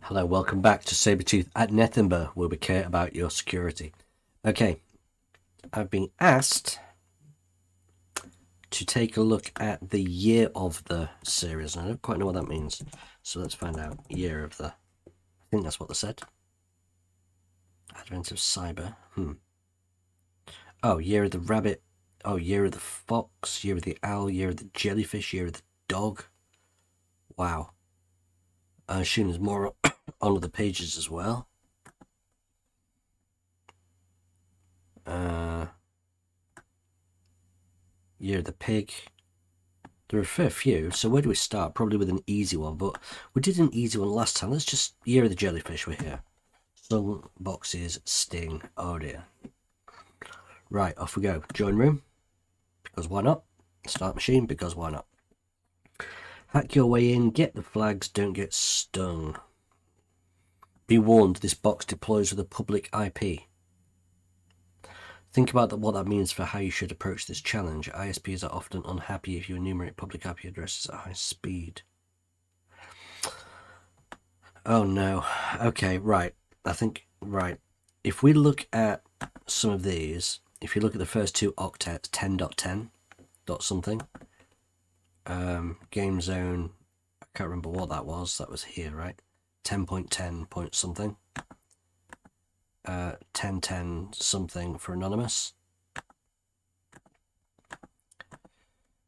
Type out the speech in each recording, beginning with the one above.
Hello, welcome back to Sabretooth at Nethemba, where we care about your security. Okay, I've been asked to take a look at the Year of the series, and I don't quite know what that means. So let's find out. Year of the... I think that's what they said. Advent of Cyber. Oh, Year of the Rabbit. Oh, Year of the Fox, Year of the Owl, Year of the Jellyfish, Year of the Dog. Wow. I assume there's more on the pages as well. Year of the Pig. There are a fair few, so where do we start? Probably with an easy one, but we did an easy one last time. Let's just... Year of the Jellyfish, we're here. Sung, boxes, sting, oh dear. Right, off we go. Join room, because why not? Start machine, because why not? Hack your way in, get the flags, don't get stung. Be warned, this box deploys with a public IP. Think about what that means for how you should approach this challenge. ISPs are often unhappy if you enumerate public IP addresses at high speed. Oh no. Okay, right. I think, right. If we look at some of these, if you look at the first two octets, 10.10 dot something, game zone, I can't remember what that was here, right? 10.10 point something. 1010 something for anonymous,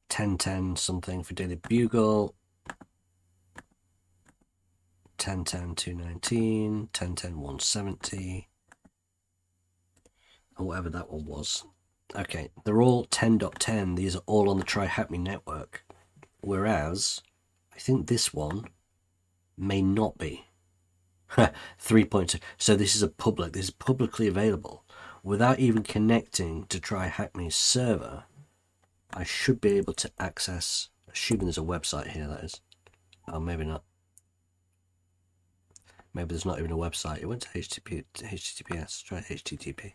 1010 something for Daily Bugle, 1010 219, 1010 170, or whatever that one was. Okay, they're all 10.10. These are all on the Try Hack Me network, whereas I think this one may not be. 3.2. So this is this is publicly available without even connecting to Try Hack Me's server. I should be able to access, assuming there's a website here, that is. Oh, maybe not. Maybe there's not even a website. It went to HTTPS. Try HTTP.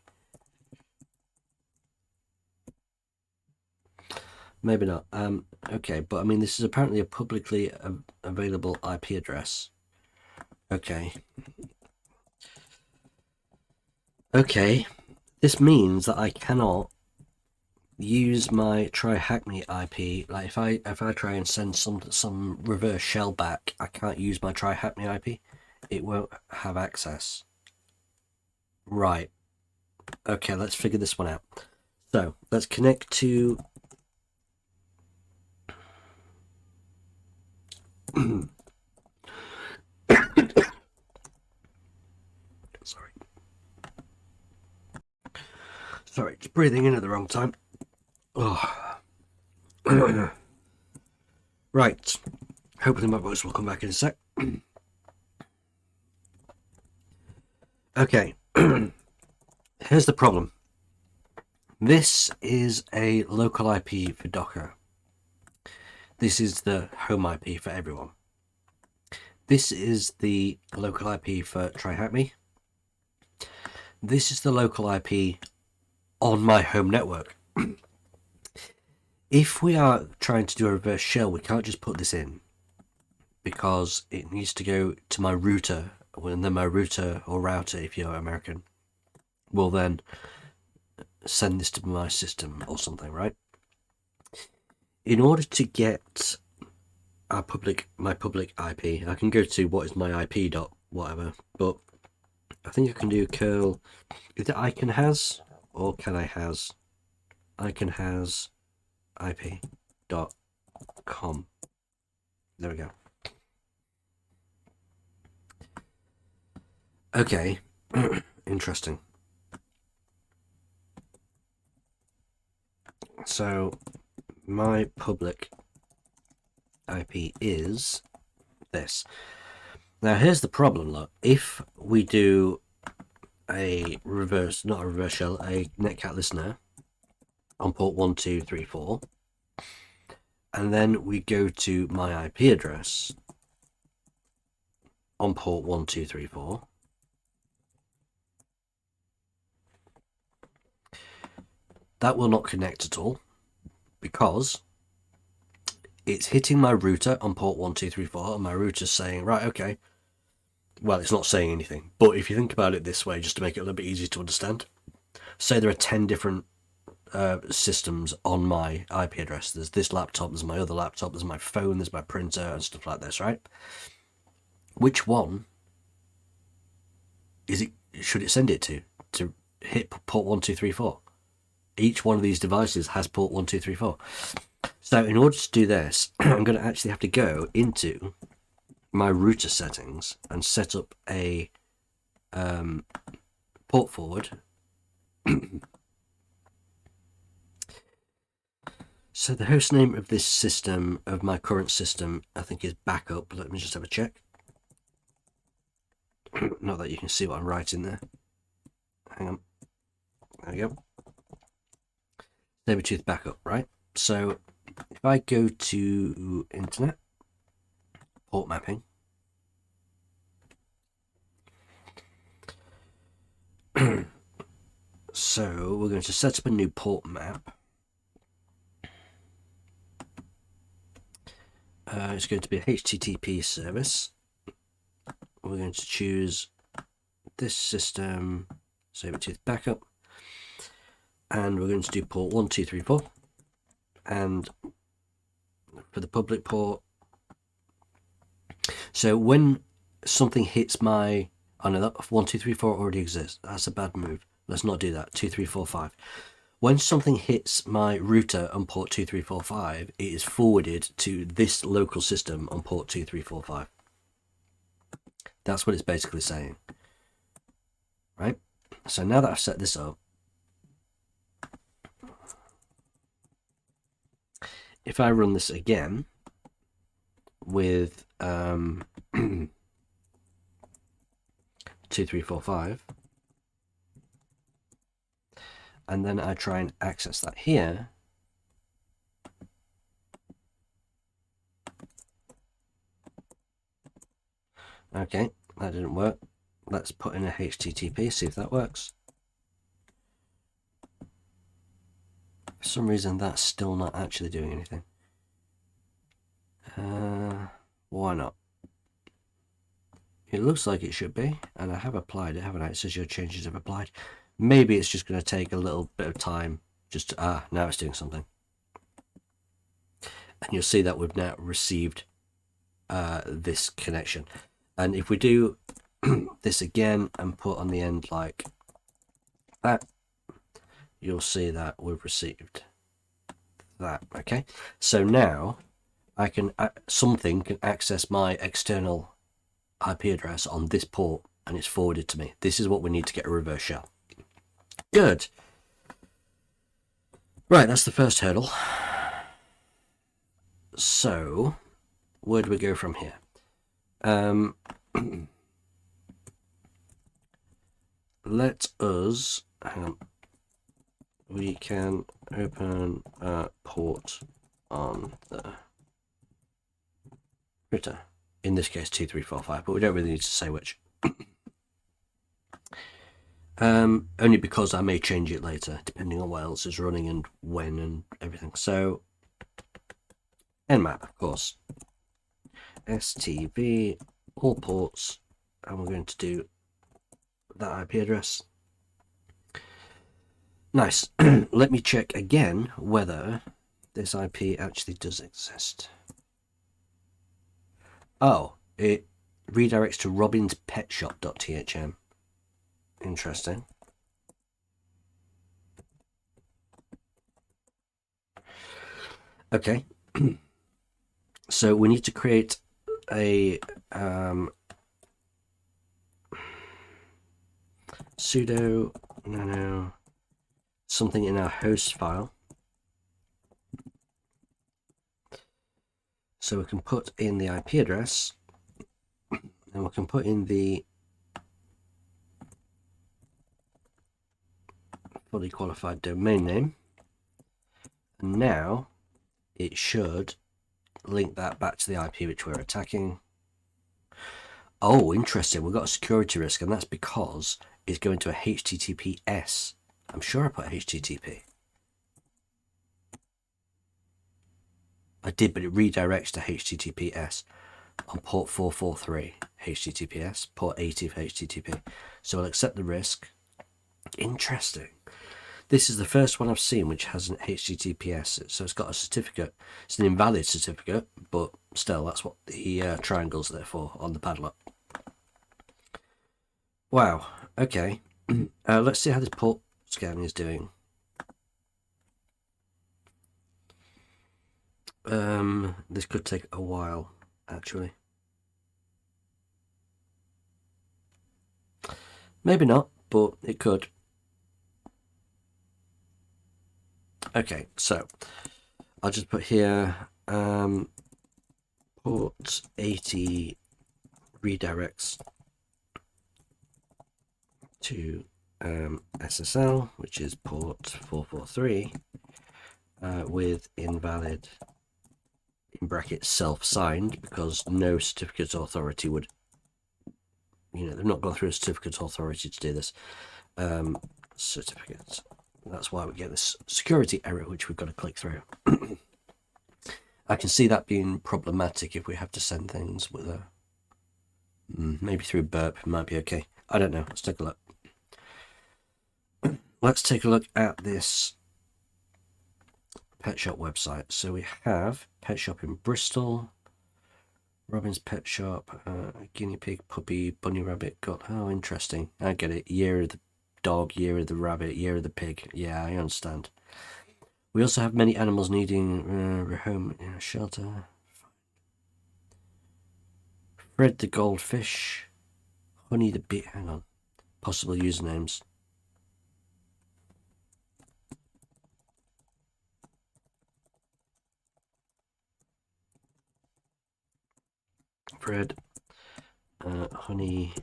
Maybe not. Okay, but I mean, this is apparently a publicly available IP address. Okay. This means that I cannot use my Try Hack Me IP. Like if I try and send some reverse shell back, I can't use my Try Hack Me IP. It won't have access. Right. Okay, let's figure this one out. So let's connect to Sorry, just breathing in at the wrong time. Oh. Right. Hopefully my voice will come back in a sec. Okay. Here's the problem. This is a local IP for Docker. This is the home IP for everyone. This is the local IP for Try Hack Me. This is the local IP on my home network. If we are trying to do a reverse shell, we can't just put this in because it needs to go to my router, and then my router or router, if you're American, will then send this to my system or something, right? In order to get my public IP, I can go to what is my IP dot whatever, but I think I can do curl. Is it icon has or can I has? Icon has IP.com. There we go. Okay, interesting. So my public IP is this. Now here's the problem, look. If we do a reverse, not a reverse shell, a netcat listener on port 1234, and then we go to my IP address on port 1234, that will not connect at all because it's hitting my router on port 1234, and my router's saying, right, okay, Well, it's not saying anything, but if you think about it this way, just to make it a little bit easier to understand, say there are 10 different systems on my IP address. There's this laptop, there's my other laptop, there's my phone, there's my printer, and stuff like this, right? Which one is it? Should it send it to hit port 1234? Each one of these devices has port 1234. So in order to do this, I'm going to actually have to go into my router settings and set up a port forward. So the host name of this system, of my current system, I think is backup. Let me just have a check. Not that you can see what I'm writing there. Hang on. There we go. Sabretooth backup, right? So if I go to internet, port mapping, so we're going to set up a new port map. It's going to be a HTTP service. We're going to choose this system, Sabretooth backup, and we're going to do port 1234. And for the public port, so when something hits my, oh no, that 1234 already exists. That's a bad move. Let's not do that. 2345. When something hits my router on port 2345, it is forwarded to this local system on port 2345. That's what it's basically saying, right? So now that I've set this up, if I run this again with 2345, and then I try and access that here, okay, that didn't work. Let's put in a HTTP, see if that works. For some reason that's still not actually doing anything. Why not? It looks like it should be, and I have applied it, haven't I? It says your changes have applied. Maybe it's just going to take a little bit of time. Just now it's doing something, and you'll see that we've now received this connection. And if we do this again and put on the end like that, you'll see that we've received that. Okay, so now I can something can access my external IP address on this port, and it's forwarded to me. This is what we need to get a reverse shell. Good. Right, that's the first hurdle. So where do we go from here? Let us, hang on, we can open a port on the router, in this case 2345, but we don't really need to say which. Only because I may change it later depending on what else is running and when and everything. So nmap, of course, stv all ports, and we're going to do that IP address. Nice. Let me check again whether this IP actually does exist. Oh, it redirects to robinspetshop.thm. Interesting. Okay. So we need to create a sudo nano something in our host file, so we can put in the IP address, and we can put in the fully qualified domain name, and now it should link that back to the IP which we're attacking. Oh, interesting, we've got a security risk, and that's because it's going to a HTTPS. I'm sure I put HTTP. I did, but it redirects to HTTPS. on port 443 HTTPS, port 80 for HTTP. So I'll accept the risk. Interesting. This is the first one I've seen which has an HTTPS, so it's got a certificate. It's an invalid certificate, but still, that's what the triangle's there for on the padlock. Wow, okay. Let's see how this port scan is doing. This could take a while, actually. Maybe not, but it could. Okay, so I'll just put here port 80 redirects to SSL, which is port 443, with invalid, in brackets, self-signed, because no certificate authority would, they've not gone through a certificate authority to do this. Certificate. That's why we get this security error, which we've got to click through. I can see that being problematic if we have to send things with a... maybe through burp, it might be okay. I don't know. Let's take a look. Let's take a look at this pet shop website. So we have pet shop in Bristol, Robin's Pet Shop, guinea pig, puppy, bunny rabbit, got... Oh, interesting. I get it. Year of the dog, year of the rabbit, year of the pig. Yeah, I understand. We also have many animals needing home in a shelter. Fred the goldfish, Honey the bee. Hang on. Possible usernames. Fred, Honey,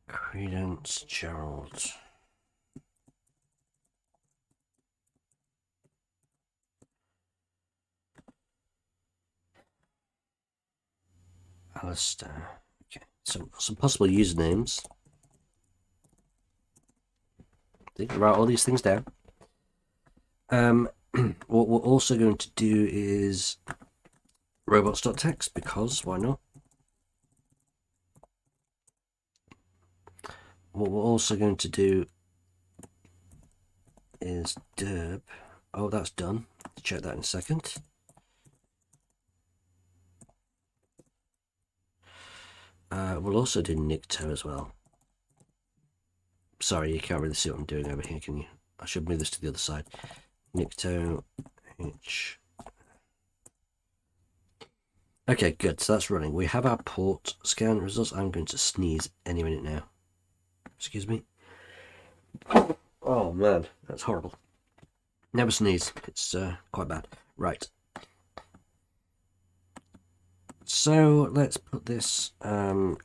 Credence, Gerald. Alistair. Okay, so some possible usernames. Write all these things down. What we're also going to do is robots.txt, because why not? What we're also going to do is derb. Oh, that's done. Check that in a second. We'll also do Nicto as well. Sorry, you can't really see what I'm doing over here, can you? I should move this to the other side. Nicto H. Okay, good. So that's running. We have our port scan results. I'm going to sneeze any minute now. Excuse me. Oh man, that's horrible. Never sneeze. It's quite bad. Right. So let's put this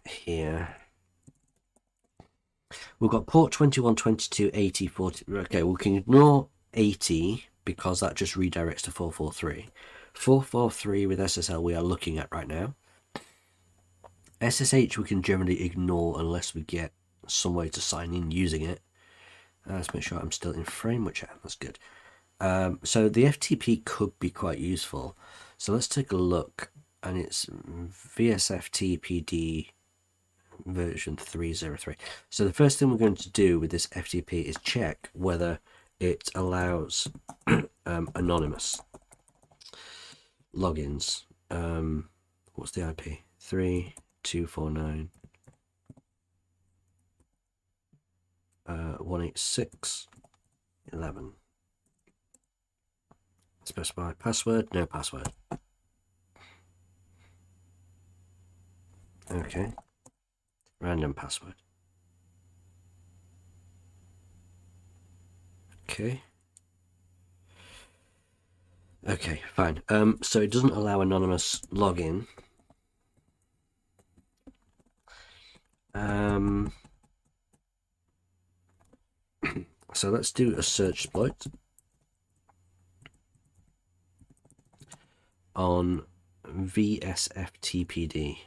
here. We've got port 21, 22, 80, 40. Okay, we can ignore 80 because that just redirects to 443. 443 with SSL we are looking at right now. SSH we can generally ignore unless we get some way to sign in using it. Let's make sure I'm still in frame, which I am. That's good. So the FTP could be quite useful. So let's take a look, and it's VSFTPD version 303. So the first thing we're going to do with this FTP is check whether it allows anonymous logins. What's the IP? 3249 186.11. Specify password. No password. Okay. Random password. Okay. Okay, fine. So it doesn't allow anonymous login. So let's do a search exploit on VSFTPD.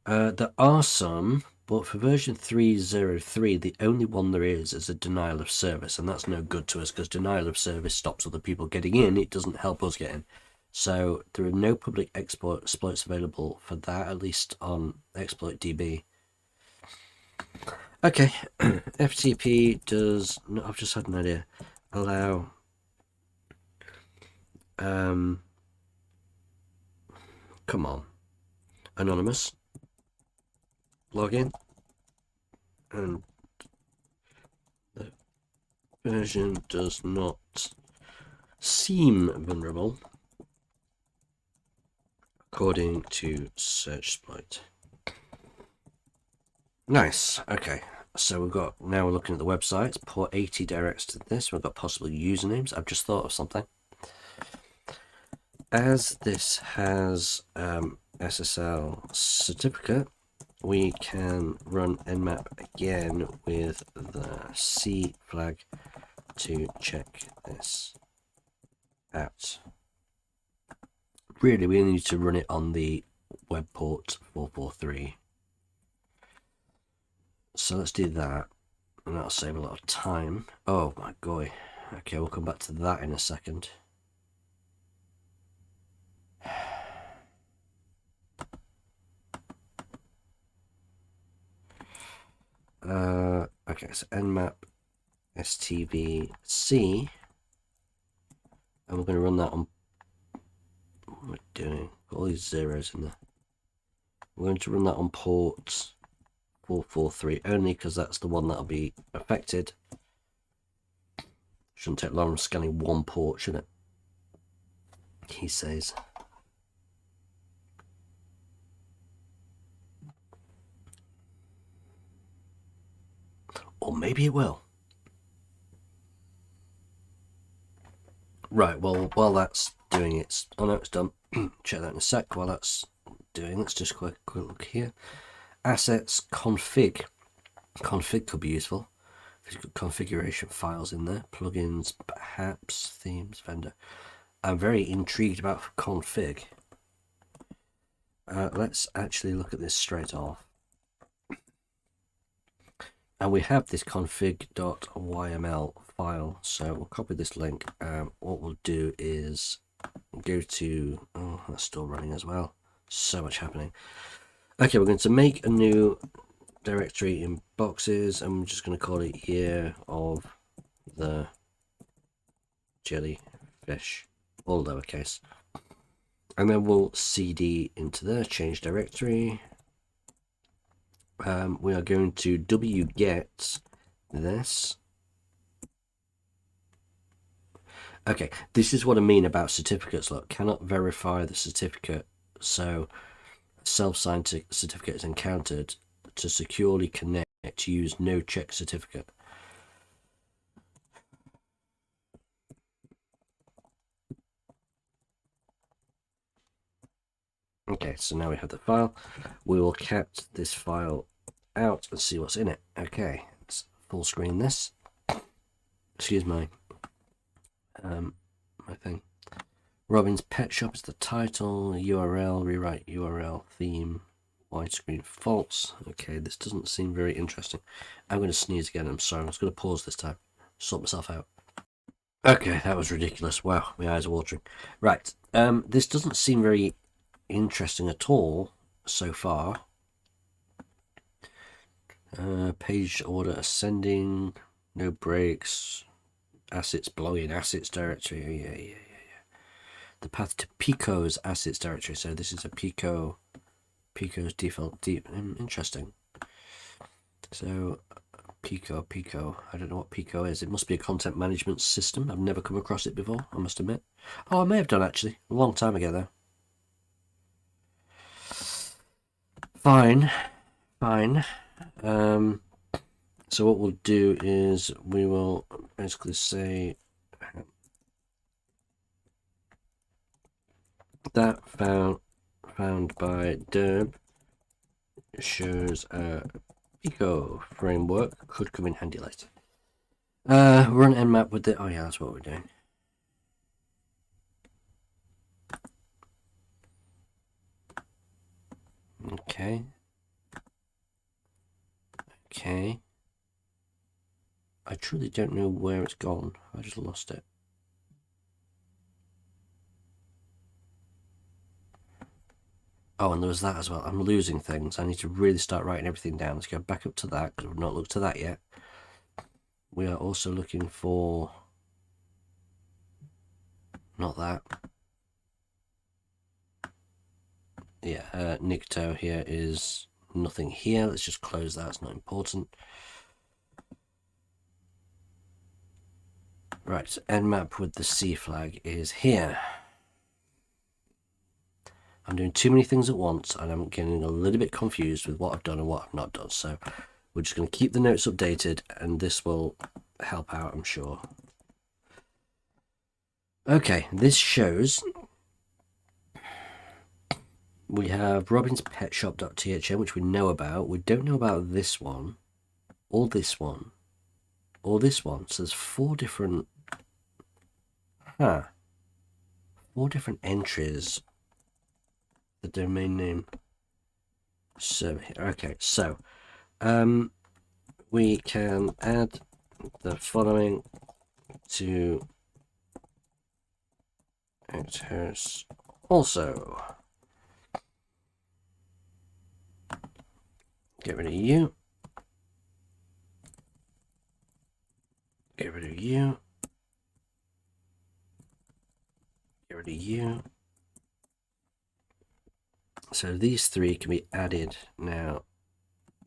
There are some But for version 3.03, the only one there is a denial of service, and that's no good to us because denial of service stops other people getting in. It doesn't help us get in. So there are no public exploits available for that, at least on ExploitDB. Okay, FTP does not. I've just had an idea. Allow come on, anonymous login, and the version does not seem vulnerable according to searchsploit. Nice. Okay, so we've got, now we're looking at the websites. Port 80 directs to this. We've got possible usernames. I've just thought of something. As this has SSL certificate, we can run nmap again with the C flag to check this out. Really, we need to run it on the web port 443. So let's do that, and that'll save a lot of time. Oh my god. Okay, we'll come back to that in a second. Okay, so nmap stvc, and we're going to run that on, what am I doing? Got all these zeros in there. We're going to run that on port 443 only because that's the one that'll be affected. Shouldn't take long scanning one port, should it? He says. Or maybe it will. Right, well, while that's doing its... Oh no, it's done. Check that in a sec. While that's doing, let's just quick look here. Assets, config. Config could be useful. If you've got configuration files in there. Plugins, perhaps, themes, vendor. I'm very intrigued about config. Let's actually look at this straight off. And we have this config.yml file, so we'll copy this link. What we'll do is go to, oh, that's still running as well. So much happening. Okay, we're going to make a new directory in boxes, and we're just going to call it Year of the Jellyfish, all lowercase. And then we'll cd into there, change directory. We are going to wget this. Okay, this is what I mean about certificates. Look, cannot verify the certificate, so self-signed certificate is encountered. To securely connect, use no check certificate. Okay, so now we have the file. We will cat this file out and see what's in it. Okay, let's full screen this. Excuse my my thing. Robin's Pet Shop is the title. URL, rewrite URL, theme, widescreen, false. Okay, this doesn't seem very interesting. I'm going to sneeze again. I'm sorry. I'm just going to pause this time. Sort myself out. Okay, that was ridiculous. Wow, my eyes are watering. Right, this doesn't seem very interesting at all so far. Page order ascending, no breaks, assets belonging, assets directory. Yeah. The path to Pico's assets directory. So this is a Pico's default. Interesting. So Pico. I don't know what Pico is. It must be a content management system. I've never come across it before, I must admit. Oh, I may have done actually, a long time ago though. Fine. So what we'll do is we will basically say that found by Derb shows a Pico framework, could come in handy later. Run nmap with it. Oh yeah, that's what we're doing. Okay. Okay. I truly don't know where it's gone. I just lost it. Oh, and there was that as well. I'm losing things. I need to really start writing everything down. Let's go back up to that because we've not looked at that yet. We are also looking for... not that. Yeah, Nikto here is nothing here. Let's just close that. It's not important. Right, Nmap with the C flag is here. I'm doing too many things at once and I'm getting a little bit confused with what I've done and what I've not done. So we're just going to keep the notes updated and this will help out, I'm sure. Okay, this shows we have robinspetshop.thm, which we know about. We don't know about this one, or this one, or this one. So there's 4 different... 4 different entries. The domain name server here. Okay, so we can add the following to enters also. Get rid of you. Get rid of you. Get rid of you. So these 3 can be added now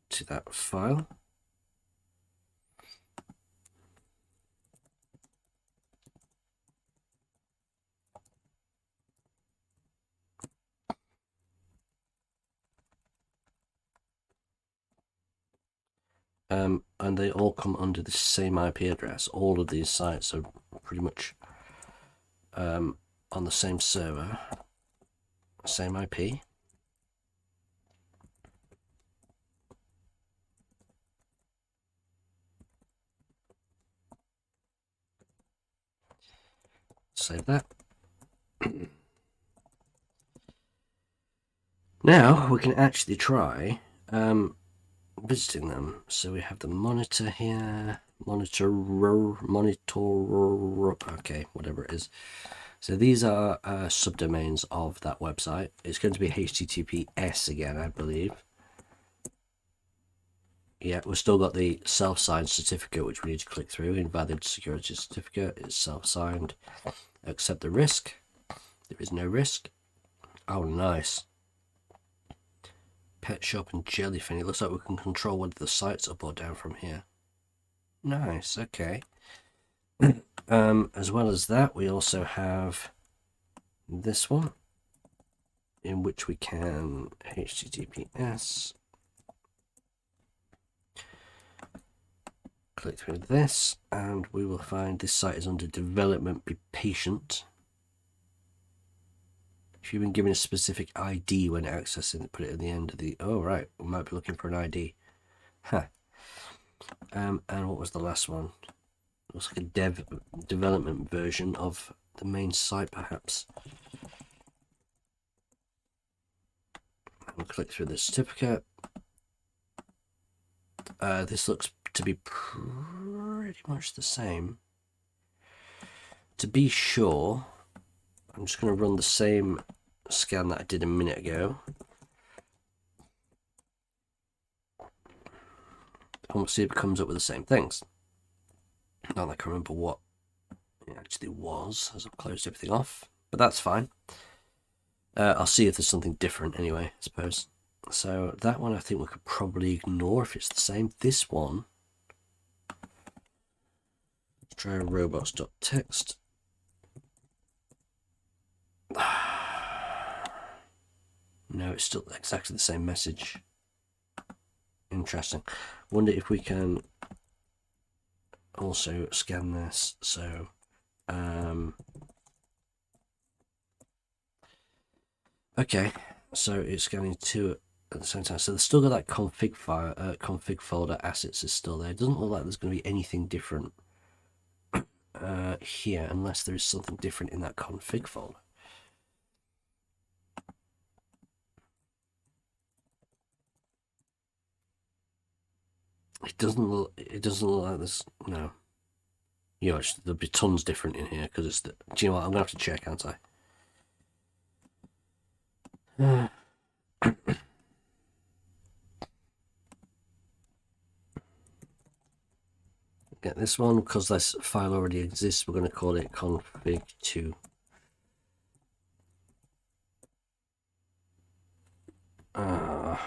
to that file. And they all come under the same IP address. All of these sites are pretty much on the same server, same IP. Save that. Now we can actually try visiting them. So we have the monitor here, monitor, okay, whatever it is. So these are subdomains of that website. It's going to be HTTPS again, I believe. Yeah, we've still got the self-signed certificate, which we need to click through. Invalid security certificate is self-signed. Accept the risk. There is no risk. Oh, nice. Pet shop and jellyfish. It looks like we can control whether the site's up or down from here. Nice, okay. As well as that, we also have this one, in which we can HTTPS. Click through this, and we will find this site is under development. Be patient. If you've been given a specific ID when accessing, put it at the end of the... Oh, right. We might be looking for an ID. Huh. And what was the last one? It looks like a development version of the main site, perhaps. We'll click through the certificate. This looks to be pretty much the same. To be sure, I'm just going to run the same scan that I did a minute ago. And we'll see if it comes up with the same things. Not that I can remember what it actually was as I've closed everything off, but that's fine. I'll see if there's something different anyway, I suppose. So that one I think we could probably ignore if it's the same. This one, let's try robots.txt. No, it's still exactly the same message. Interesting. Wonder if we can also scan this. So okay, so it's scanning 2 at the same time. So they've still got that config file, config folder assets is still there. It doesn't look like there's going to be anything different here, unless there is something different in that config folder. It doesn't look like this. No. There'll be tons different in here because it's the. Do you know what? I'm gonna have to check, aren't I? Get this one because this file already exists. We're going to call it config2. Okay.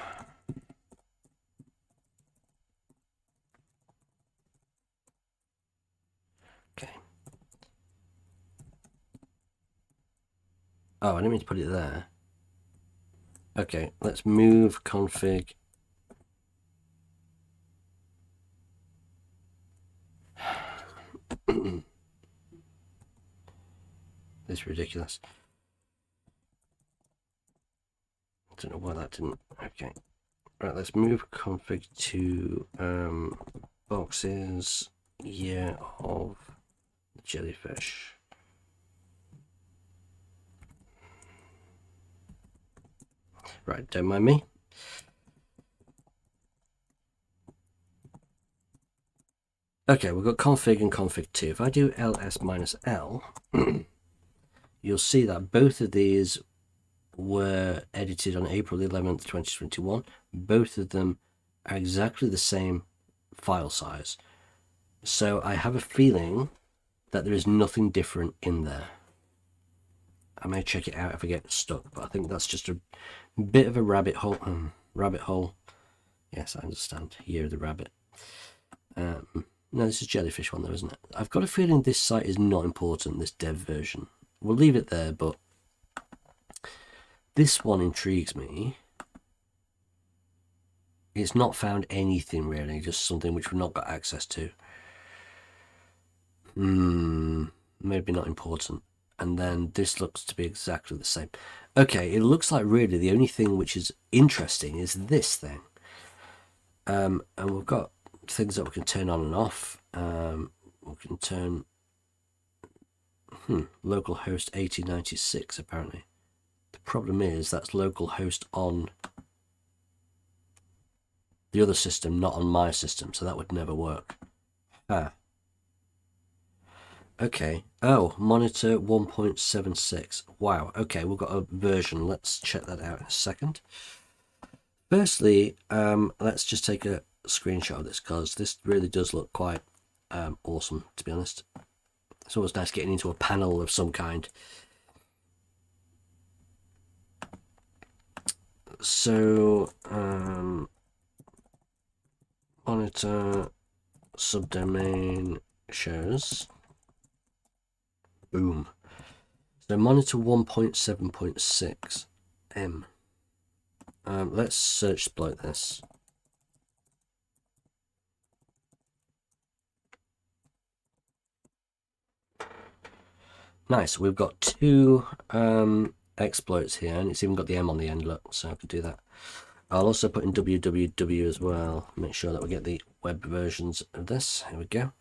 Oh, I didn't mean to put it there. Okay, let's move config. This is ridiculous. I don't know why that didn't. Okay. Right, let's move config to boxes Year of the Jellyfish. Right, don't mind me. Okay, we've got config and config2. If I do ls-l, you'll see that both of these were edited on April 11th, 2021. Both of them are exactly the same file size. So I have a feeling that there is nothing different in there. I may check it out if I get stuck, but I think that's just a bit of a rabbit hole. Rabbit hole. Yes, I understand. Year of the Rabbit. No, this is Jellyfish one though, isn't it? I've got a feeling this site is not important, this dev version. We'll leave it there, but this one intrigues me. It's not found anything really, just something which we've not got access to. Maybe not important. And then this looks to be exactly the same. Okay, it looks like really the only thing which is interesting is this thing. And we've got things that we can turn on and off. We can turn localhost 8096 apparently. The problem is that's localhost on the other system, not on my system, so that would never work. Okay. Oh, monitor 1.76. Wow. Okay, we've got a version. Let's check that out in a second. Firstly, let's just take a screenshot of this because this really does look quite awesome, to be honest. It's always nice getting into a panel of some kind. So, monitor subdomain shows. Boom. So monitor 1.7.6 M. Let's search exploit this. Nice. We've got two exploits here, and it's even got the M on the end. Look, so I could do that. I'll also put in www as well. Make sure that we get the web versions of this. Here we go.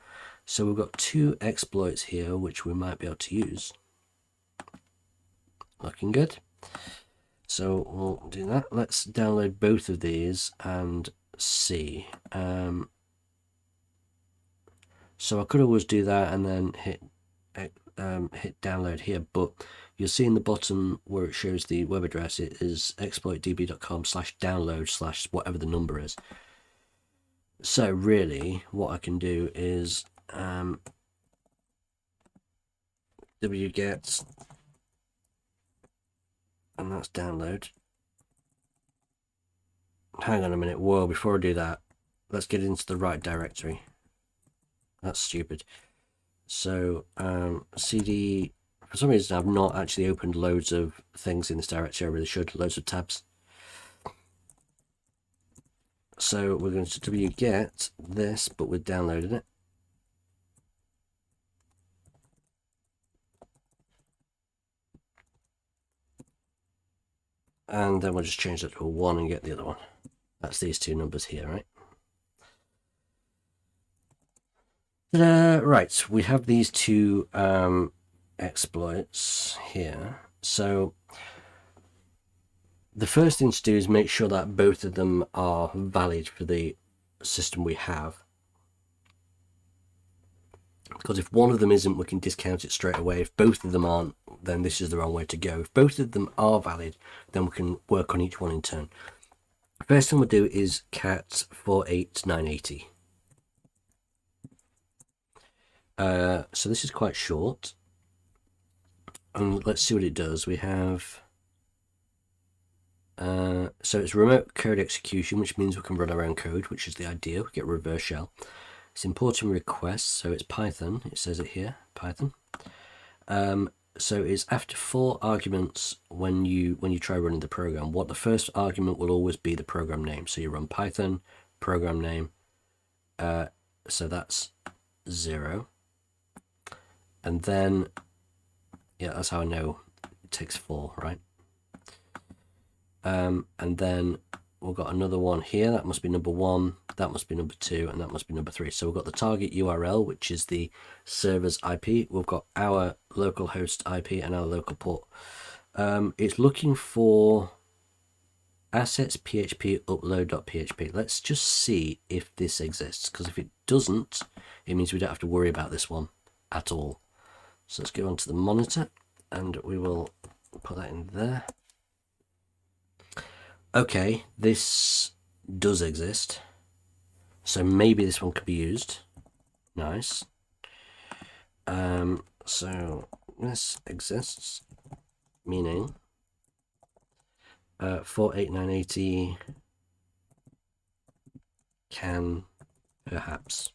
So we've got two exploits here, which we might be able to use. Looking good. So we'll do that. Let's download both of these and see. So I could always do that and then hit download here, but you'll see in the bottom where it shows the web address, it is exploitdb.com/download/ whatever the number is. So really what I can do is wget, and that's download. Hang on a minute. Whoa, before I do that, let's get into the right directory. That's stupid. So cd, for some reason I've not actually opened loads of things in this directory. I really should. Loads of tabs. So we're going to wget this, but we're downloading it. And then we'll just change that to a 1 and get the other one. That's these two numbers here, right? Right, we have these two exploits here. So the first thing to do is make sure that both of them are valid for the system we have. Because if one of them isn't, we can discount it straight away. If both of them aren't, then this is the wrong way to go. If both of them are valid, then we can work on each one in turn. First thing we'll do is cat 48980. So this is quite short. And let's see what it does. We have... so it's remote code execution, which means we can run our own code, which is the idea. We get reverse shell. It's importing requests, so it's Python. It says it here, Python. So it's after 4 arguments when you try running the program. What the first argument will always be the program name. So you run Python program name. So that's 0. And then, yeah, that's how I know it takes 4, right? And then we've got another one here. That must be number 1. That must be number 2, and that must be number 3. So we've got the target URL, which is the server's IP. We've got our localhost IP and our local port. It's looking for assets php upload.php. Let's just see if this exists, because if it doesn't, it means we don't have to worry about this one at all. So let's go onto the monitor, and we will put that in there. Okay, this does exist. So maybe this one could be used. Nice. So this exists, meaning 48980 can perhaps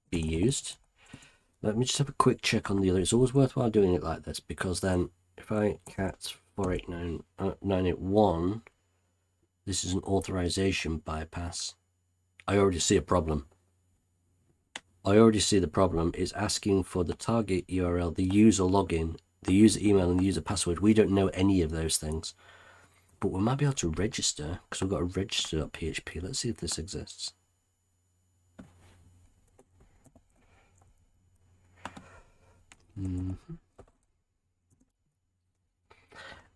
be used. Let me just have a quick check on the other. It's always worthwhile doing it like this, because then if I cat 48981, this is an authorization bypass. I already see a problem. I already see the problem is asking for the target URL, the user login, the user email, and the user password. We don't know any of those things. But we might be able to register, because we've got a register.php. Let's see if this exists.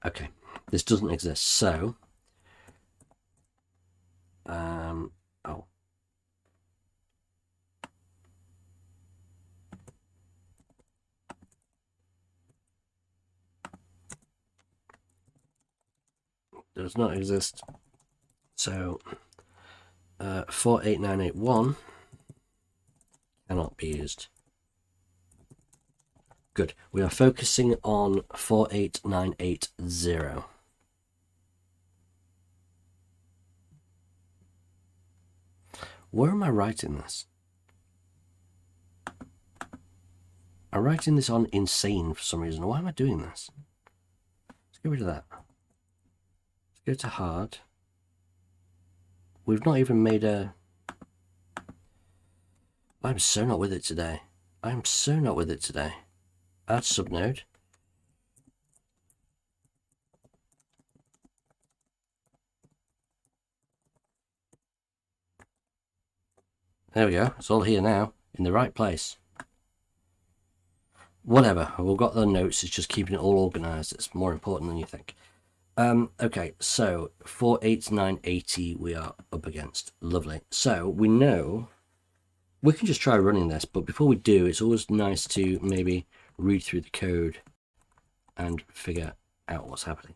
Okay, this doesn't exist. So, oh. Does not exist. So 48981 cannot be used. Good. We are focusing on 48980. Where am I writing this? I'm writing this on insane for some reason. Why am I doing this? Let's get rid of that. Go to hard. We've not even made a... I'm so not with it today. I'm so not with it today. Add subnode. There we go. It's all here now, in the right place. Whatever. We've got the notes. It's just keeping it all organized. It's more important than you think. Okay, so 48980 we are up against. Lovely. So we know we can just try running this, but before we do, it's always nice to maybe read through the code and figure out what's happening.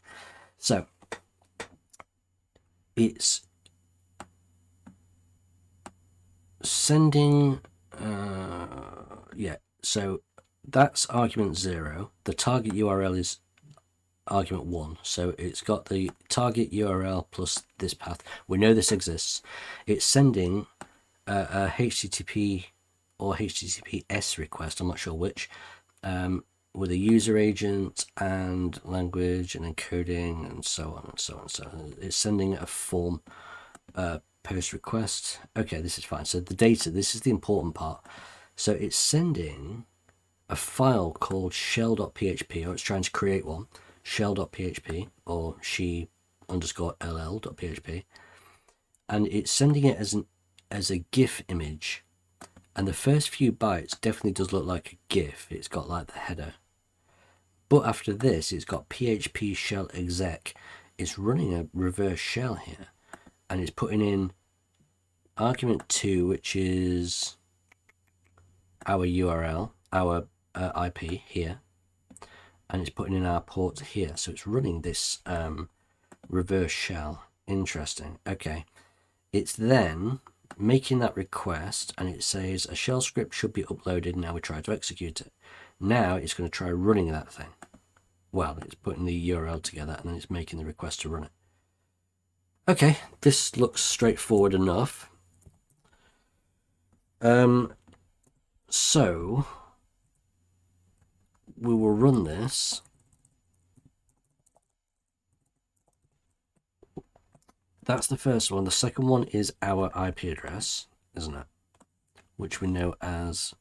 So it's sending, yeah, so that's argument 0. The target URL is argument 1, so it's got the target URL plus this path. We know this exists. It's sending a HTTP or HTTPS request, I'm not sure which, with a user agent and language and encoding and so on and so on. So it's sending a form post request. Okay, this is fine. So the data, this is the important part. So it's sending a file called shell.php, or it's trying to create one, shell.php or she_ll.php, and it's sending it as a GIF image, and the first few bytes definitely does look like a GIF. It's got like the header, but after this it's got php shell exec. It's running a reverse shell here, and it's putting in argument 2, which is our URL, our IP here, and it's putting in our port here. So it's running this reverse shell. Interesting. Okay. It's then making that request, and it says a shell script should be uploaded. Now we try to execute it. Now it's going to try running that thing. Well, it's putting the URL together, and then it's making the request to run it. Okay, this looks straightforward enough. So we will run this. That's the first one. The second one is our IP address, isn't it? Which we know as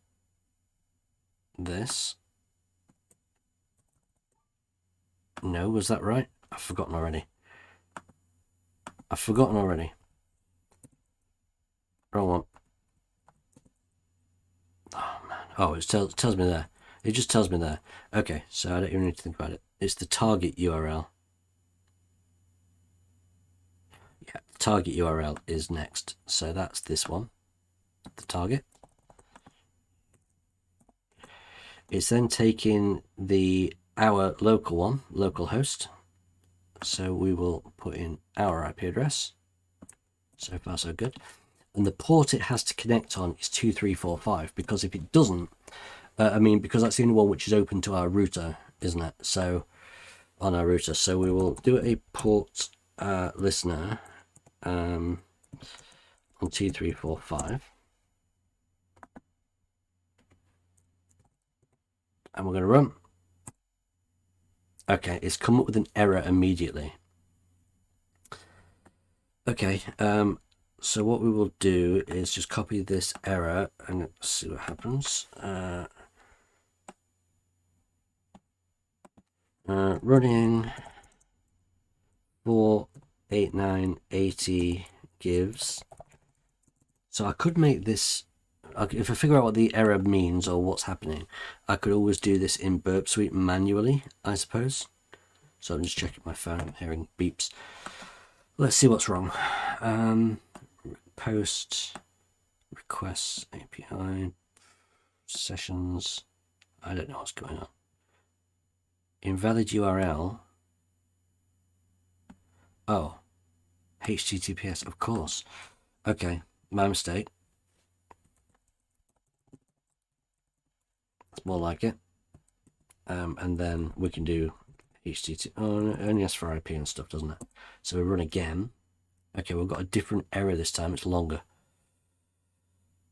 this. No, was that right? I've forgotten already. Wrong one. Oh, man. Oh, it tells me there. It just tells me there. Okay, so I don't even need to think about it. It's the target URL. Yeah, the target URL is next. So that's this one, the target. It's then taking our local one, localhost. So we will put in our IP address. So far, so good. And the port it has to connect on is 2345, because if it doesn't, because that's the only one which is open to our router, isn't it? So on our router, so we will do a port listener on 2345, and we're going to run. Okay, it's come up with an error immediately. Okay, so what we will do is just copy this error and see what happens. Running 48980 gives. So I could make this, if I figure out what the error means or what's happening, I could always do this in Burp Suite manually, I suppose. So I'm just checking my phone, I'm hearing beeps. Let's see what's wrong. Post requests API sessions. I don't know what's going on. Invalid URL. Oh, HTTPS, of course. Okay, my mistake. It's more like it. And then we can do HTTP. Oh, it only asks for IP and stuff, doesn't it? So we run again. Okay, we've got a different error this time. It's longer.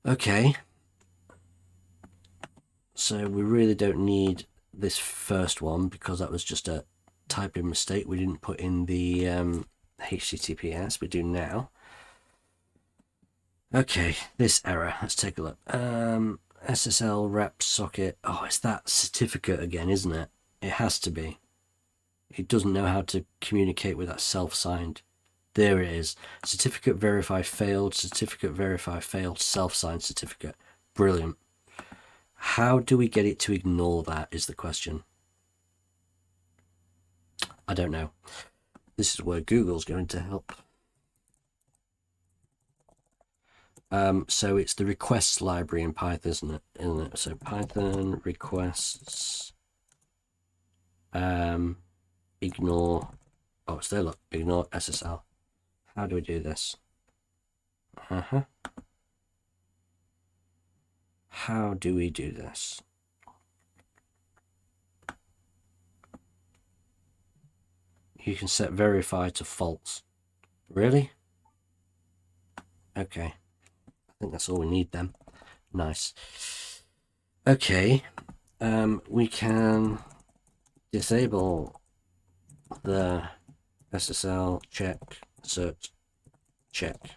Okay. So we really don't need this first one because that was just a typing mistake. We didn't put in the HTTPS. We do now. Okay, this error. Let's take a look. SSL wrap socket. Oh, it's that certificate again, isn't it? It has to be. It doesn't know how to communicate with that self-signed. There it is. Certificate verify failed. Certificate verify failed. Self-signed certificate. Brilliant. How do we get it to ignore that is the question. I don't know. This is where Google's going to help. So it's the requests library in Python, isn't it? So Python requests ignore. Oh, it's there. Look, ignore SSL. How do we do this? How do we do this? You can set verify to false. Really? Okay. I think that's all we need then. Nice. Okay. We can disable the SSL check search check.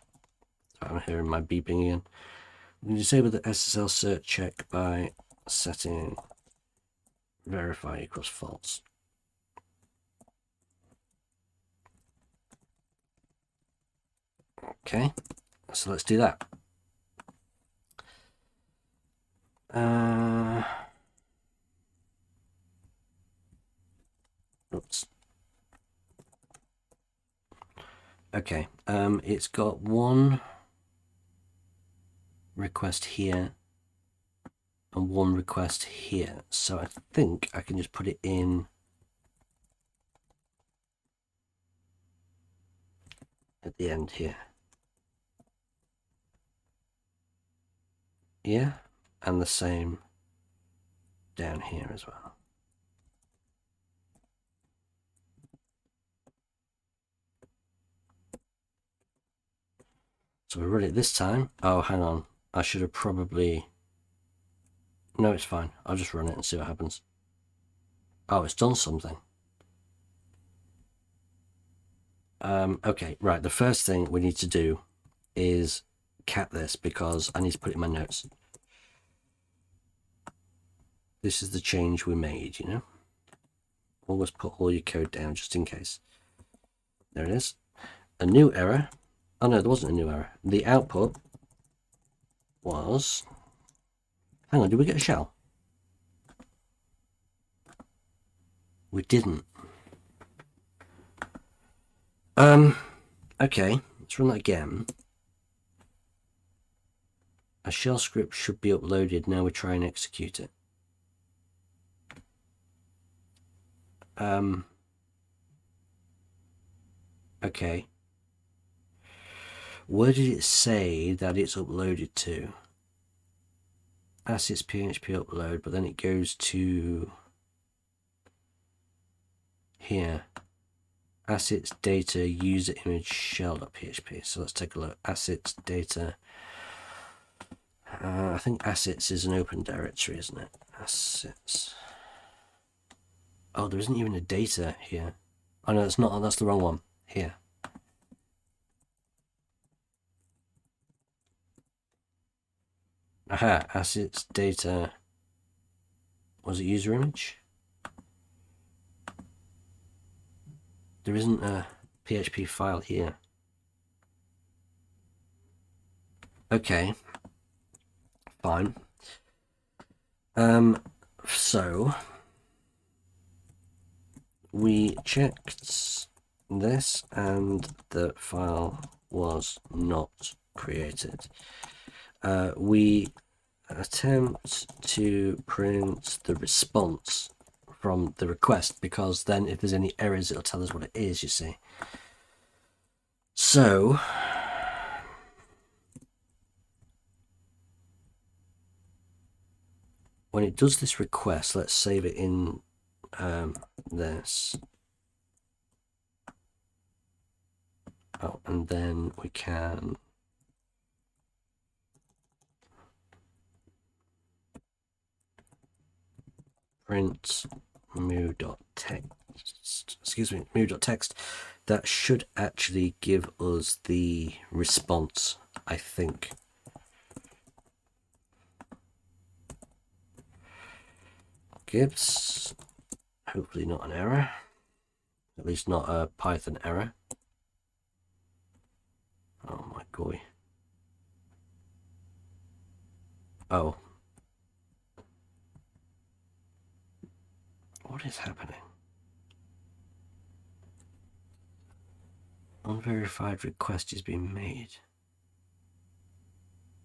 I'm hearing my beeping again. We can disable the SSL search check by setting verify equals false. Okay, so let's do that. Oops. Okay, it's got one request here and one request here. So I think I can just put it in at the end here. Yeah, and the same down here as well. So we run it this time. Oh, hang on. I should have probably... No, it's fine. I'll just run it and see what happens. Oh, it's done something. Okay, right. The first thing we need to do is cap this because I need to put it in my notes. This is the change we made, you know? Always put all your code down just in case. There it is. A new error. Oh no, there wasn't a new error. The output was... Hang on, did we get a shell? We didn't. Okay, let's run that again. A shell script should be uploaded. Now we try and execute it. Okay. Where did it say that it's uploaded to? Assets PHP upload, but then it goes to here. Assets data user image shell.php. So let's take a look. Assets data. I think assets is an open directory, isn't it? Assets. Oh, there isn't even a data here. Oh no, it's not. That's the wrong one. Here. Aha, assets data. Was it user image? There isn't a PHP file here. Okay. Fine. So we checked this and the file was not created. We attempt to print the response from the request because then if there's any errors it'll tell us what it is, you see. So when it does this request, let's save it in this. Oh, and then we can print moo.text. Excuse me, moo.text. That should actually give us the response, I think. Gives, hopefully not an error, at least not a Python error. Oh my god. Oh. What is happening? Unverified request is being made.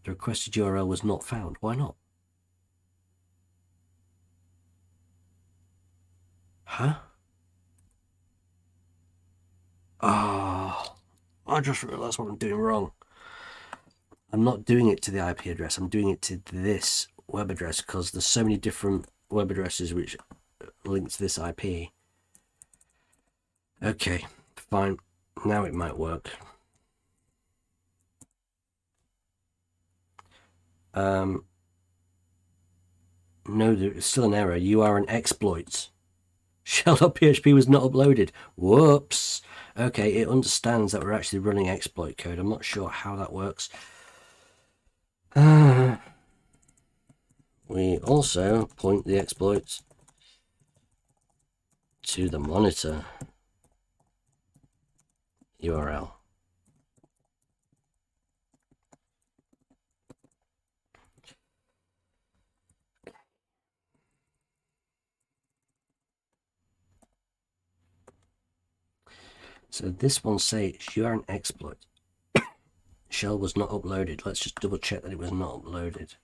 The requested URL was not found. Why not? Huh? Oh, I just realized what I'm doing wrong. I'm not doing it to the IP address. I'm doing it to this web address because there's so many different web addresses which link to this IP. Okay, fine. Now it might work. No, there's still an error. You are an exploit. Shell.php was not uploaded. Whoops. Okay, it understands that we're actually running exploit code. I'm not sure how that works. We also point the exploits to the monitor URL. So this one says you are an exploit. Shell was not uploaded. Let's just double check that it was not uploaded.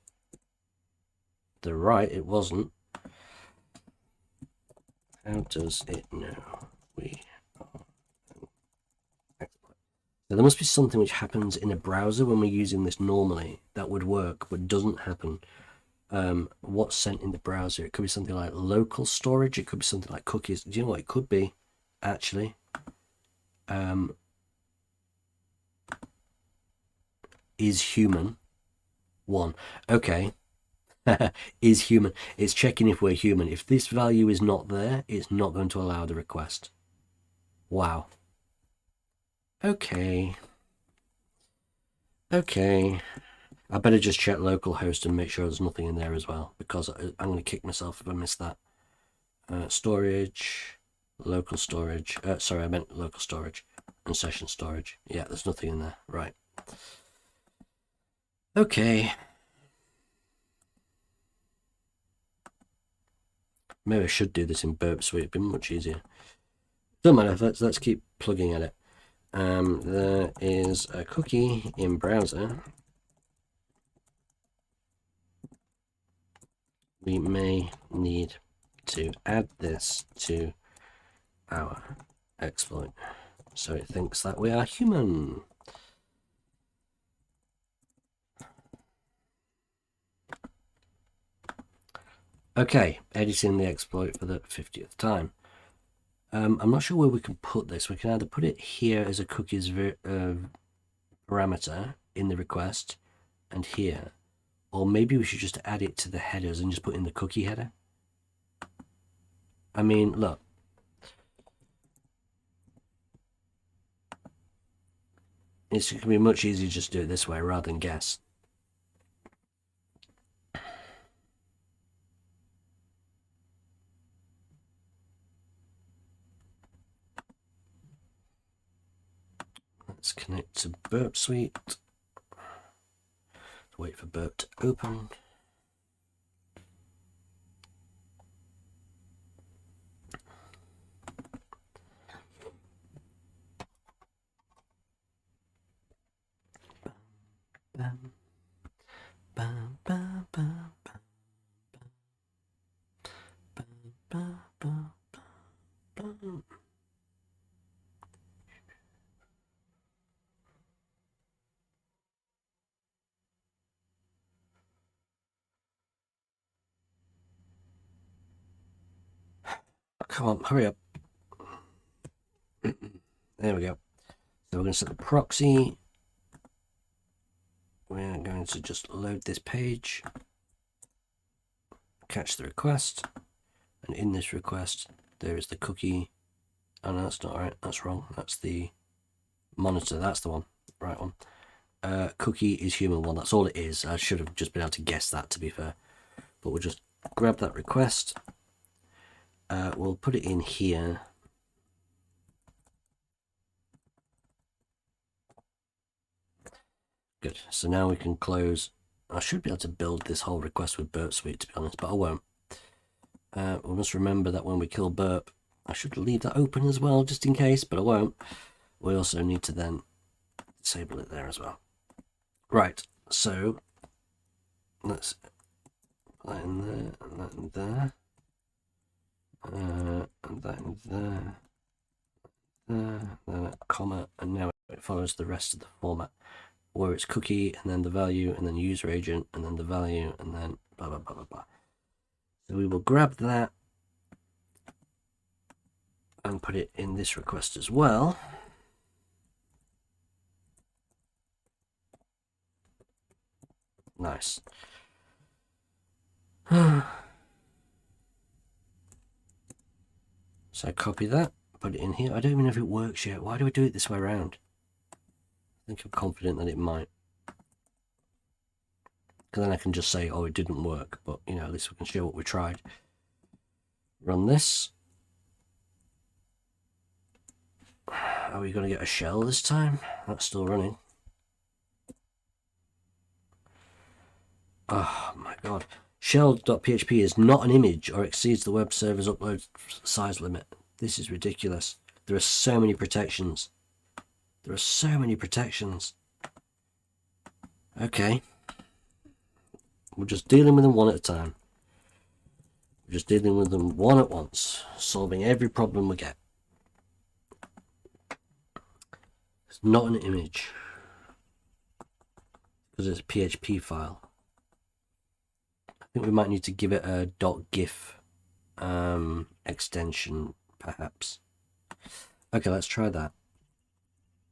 They're right, it wasn't. How does it know we are? So there must be something which happens in a browser when we're using this normally that would work but doesn't happen. What's sent in the browser? It could be something like local storage. It could be something like cookies. Do you know what it could be? Actually, is human one. Okay. Is human. It's checking if we're human. If this value is not there, it's not going to allow the request. Wow. Okay. Okay. I better just check localhost and make sure there's nothing in there as well, because I'm going to kick myself if I miss that. Storage, local storage. Sorry, I meant local storage and session storage. Yeah, there's nothing in there. Right. Okay. Maybe I should do this in Burp Suite. It'd be much easier. Don't matter. Let's keep plugging at it. There is a cookie in browser. We may need to add this to our exploit so it thinks that we are human. Okay, editing the exploit for the 50th time. I'm not sure where we can put this. We can either put it here as a cookies parameter in the request and here, or maybe we should just add it to the headers and just put in the cookie header. I mean, look. It's going to be much easier just to do it this way rather than guess. Let's connect to Burp Suite. Wait for Burp to open. Bam, bam, bam, bam, bam, bam, bam, bam. Come on, hurry up. There we go. So we're going to set the proxy. We're going to just load this page, catch the request, and in this request there is the cookie. Oh no, that's not right, that's wrong. That's the monitor, that's the one, right one. Cookie is human one, that's all it is. I should have just been able to guess that, to be fair. But we'll just grab that request. We'll put it in here. Good. So now we can close. I should be able to build this whole request with Burp Suite, to be honest, but I won't. We must remember that when we kill Burp, I should leave that open as well, just in case, but I won't. We also need to then disable it there as well. Right, so let's put that in there, and that in there, and that in there, then a comma, and now it follows the rest of the format, where it's cookie, and then the value, and then user agent, and then the value, and then blah, blah, blah, blah, blah. So we will grab that and put it in this request as well. Nice. So copy that, put it in here. I don't even know if it works yet. Why do we do it this way around? I think I'm confident that it might. Because then I can just say, oh, it didn't work. But, you know, at least we can show what we tried. Run this. Are we going to get a shell this time? That's still running. Oh my god. Shell.php is not an image or exceeds the web server's upload size limit. This is ridiculous. There are so many protections. There are so many protections. Okay. We're just dealing with them one at a time. We're just dealing with them one at once, solving every problem we get. It's not an image, because it's a PHP file. I think we might need to give it a .gif extension, perhaps. Okay, let's try that.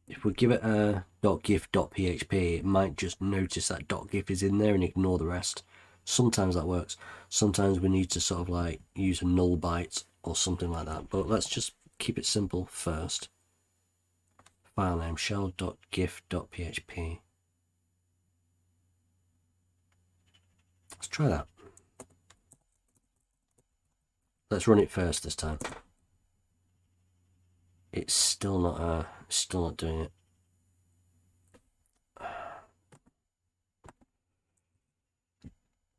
If we give it a .gif.php, it might just notice that .gif is in there and ignore the rest. Sometimes that works. Sometimes we need to sort of like use a null byte or something like that. But let's just keep it simple first. File name shell.gif.php. Let's try that. Let's run it first this time. It's still not doing it.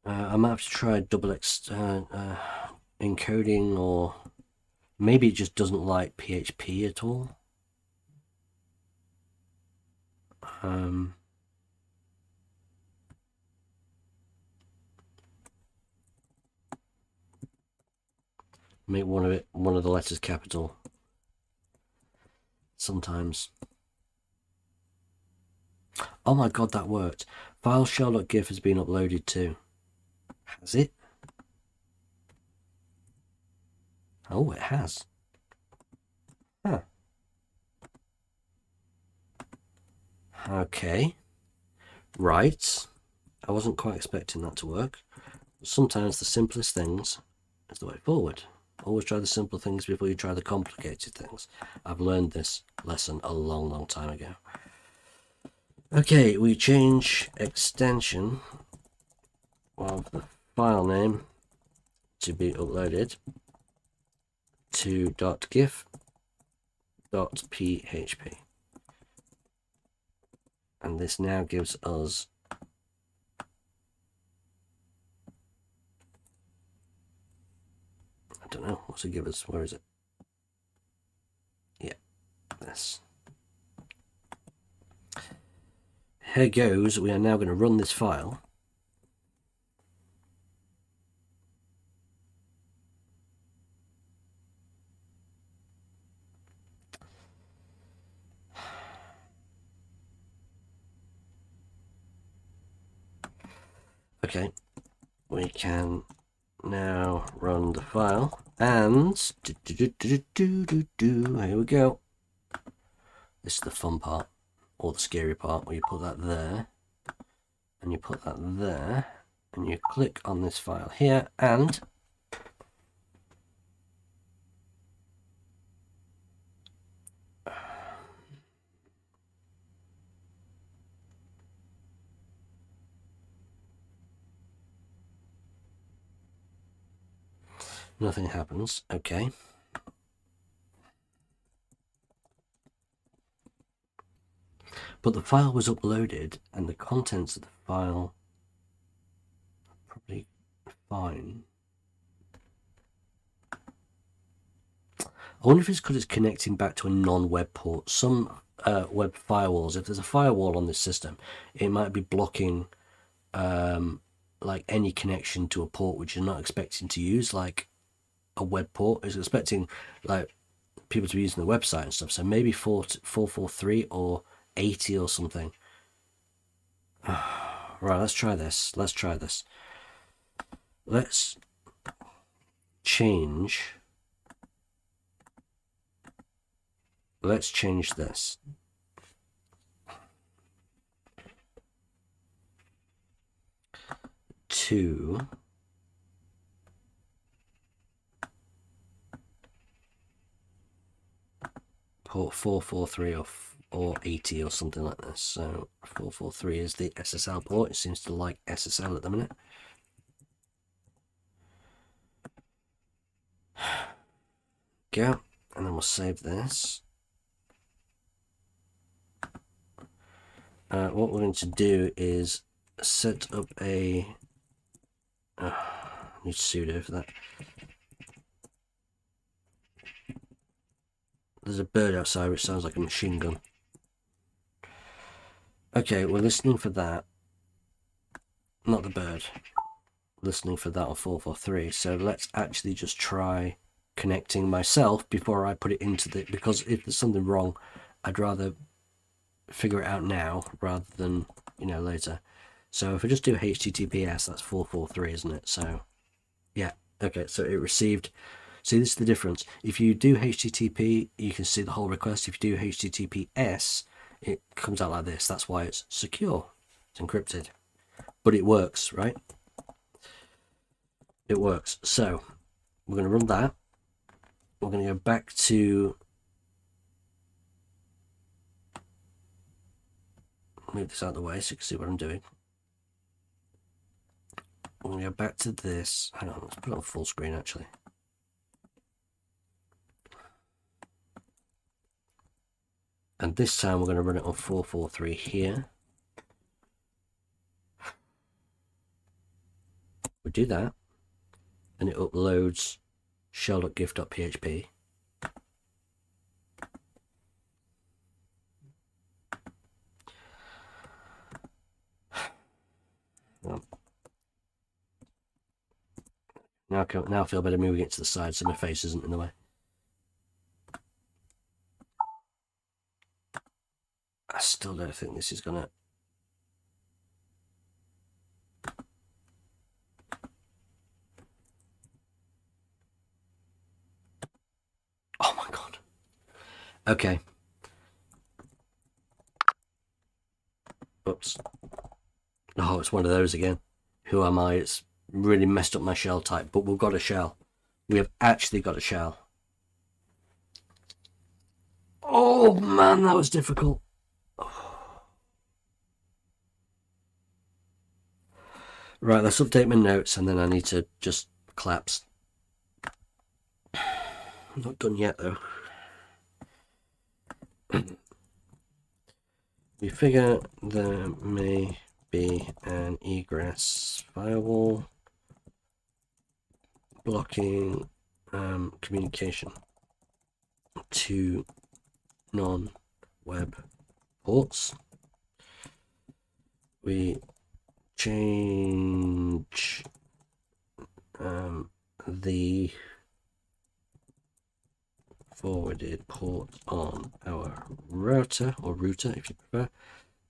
I might have to try double encoding, or maybe it just doesn't like PHP at all. Make one of the letters capital. Sometimes. Oh my god, that worked. File shell.gif has been uploaded too. Has it? Oh, it has. Huh. Okay. Right. I wasn't quite expecting that to work. Sometimes the simplest things is the way forward. Always try the simple things before you try the complicated things. I've learned this lesson a long, long time ago. Okay, we change extension of the file name to be uploaded to .gif.php. And this now gives us I don't know, what's it give us? Where is it? Yeah, this. Here goes. We are now going to run this file. Okay, we can now run the file, and here we go. This is the fun part, or the scary part, where you put that there, and you put that there, and you click on this file here, and nothing happens. Okay. But the file was uploaded, and the contents of the file are probably fine. I wonder if it's because it's connecting back to a non-web port. Some web firewalls, if there's a firewall on this system, it might be blocking like any connection to a port which you're not expecting to use, like a web port. It's expecting like people to be using the website and stuff. So maybe 443 or 80 or something. Right, let's try this. Let's change. Let's change this to port 443 or 80 or something like this. So 443 is the SSL port. It seems to like SSL at the minute. Go, and then we'll save this. What we're going to do is set up a need sudo for that. There's a bird outside which sounds like a machine gun. Okay, we're listening for that. not the bird, listening for that on 443. So let's actually just try connecting myself before I put it into the, because if there's something wrong, I'd rather figure it out now rather than, you know, later. So if I just do HTTPS, that's 443, isn't it? So yeah, okay, so it received. See, this is the difference. If you do HTTP, you can see the whole request. If you do HTTPS, it comes out like this. That's why it's secure. It's encrypted. But it works, right? It works. So we're going to run that. We're going to go back to, move this out of the way so you can see what I'm doing. We're going to go back to this. Hang on, let's put it on full screen actually. And this time we're going to run it on 443 here. We do that, and it uploads shell.gif.php. Now I feel better moving it to the side so my face isn't in the way. I still don't think this is gonna. Oh my god. Okay. Oops. Oh, it's one of those again. Who am I? It's really messed up my shell type, but we've got a shell. We have actually got a shell. Oh man, that was difficult. Right, let's update my notes and then I need to just collapse. I'm not done yet though. We figure there may be an egress firewall blocking communication to non-web ports. We change the forwarded port on our router, or router if you prefer,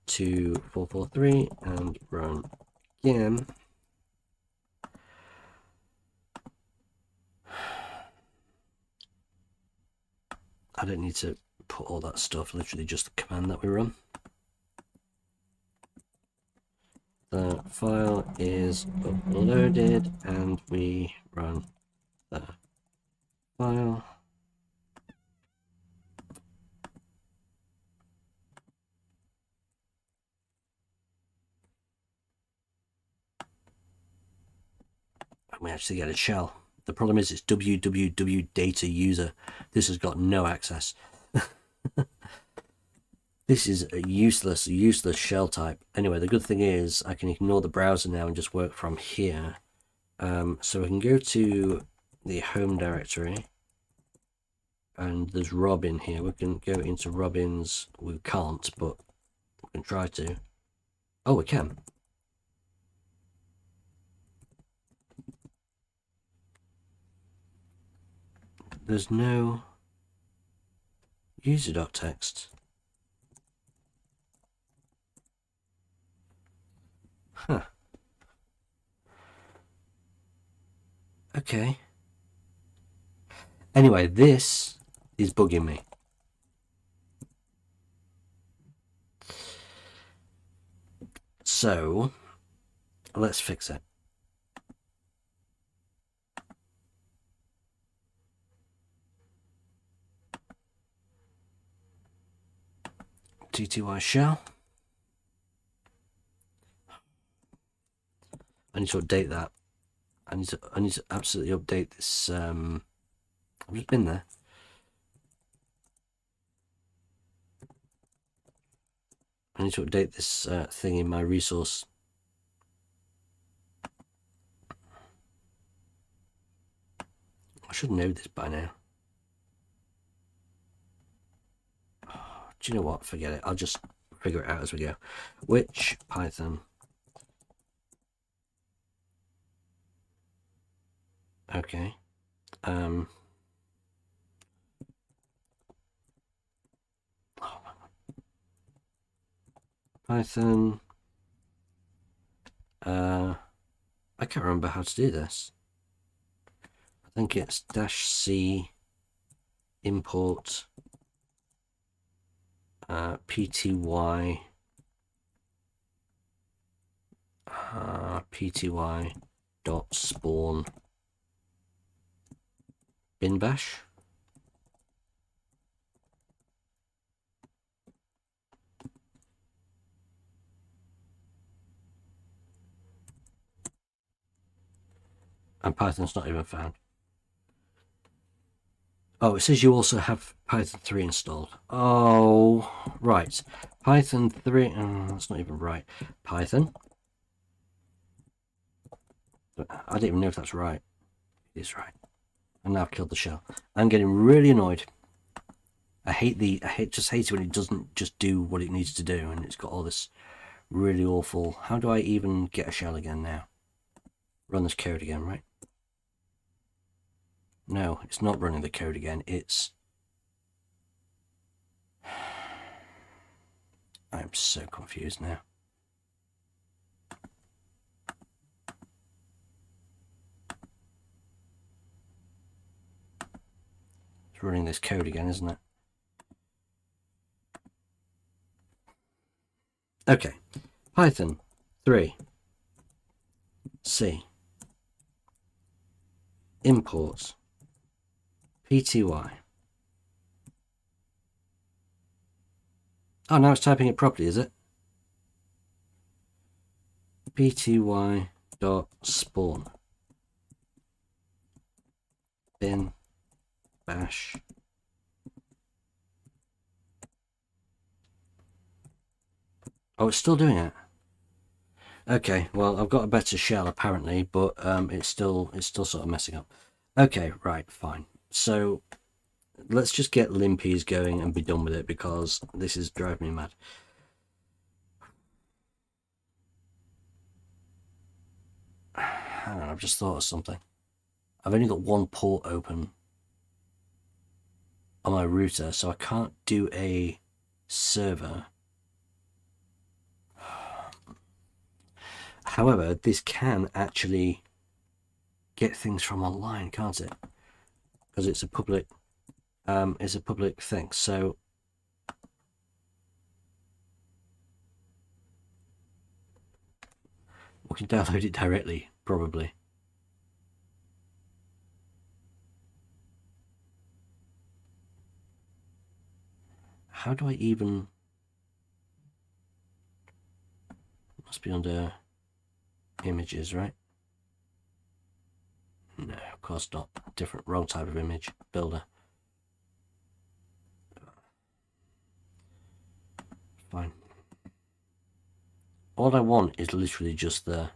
to 443 and run again. I don't need to put all that stuff, literally just the command that we run. The file is uploaded and we run the file. And we actually get a shell. The problem is it's www data user. This has got no access. This is a useless shell type. Anyway, the good thing is I can ignore the browser now and just work from here. So we can go to the home directory and there's Robin here. We can go into Robin's. We can't, but we can try to. Oh, we can. There's no user.txt. Huh. Okay. Anyway, this is bugging me. So let's fix it. TTY shell. I need to update that. I need to absolutely update this. I've just been there. I need to update this thing in my resource. I should know this by now. Do you know what? Forget it. I'll just figure it out as we go. Which Python Okay. Python. I can't remember how to do this. I think it's -c import pty pty dot spawn bin bash. And Python's not even found. Oh, it says you also have Python 3 installed. Oh, right. Python 3, that's not even right. Python. I don't even know if that's right. It is right. And now I've killed the shell. I'm getting really annoyed. I hate it when it doesn't just do what it needs to do, and it's got all this really awful. How do I even get a shell again now? Run this code again, right? No, it's not running the code again. It's... I'm so confused now. It's running this code again, isn't it? Okay. Python 3 C imports pty. Oh, now it's typing it properly, is it? pty dot spawn bin bash. Oh, it's still doing it. Okay, well, I've got a better shell apparently, but it's still sort of messing up. Okay, right, fine. So let's just get limpies going and be done with it, because this is driving me mad. Hang on, I've just thought of something. I've only got one port open on my router, so I can't do a server. However, this can actually get things from online, can't it? Because it's a public thing. So we can download it directly, probably. How do I even... Must be under images, right? No, of course not. Different, wrong type of image builder. Fine. All I want is literally just the...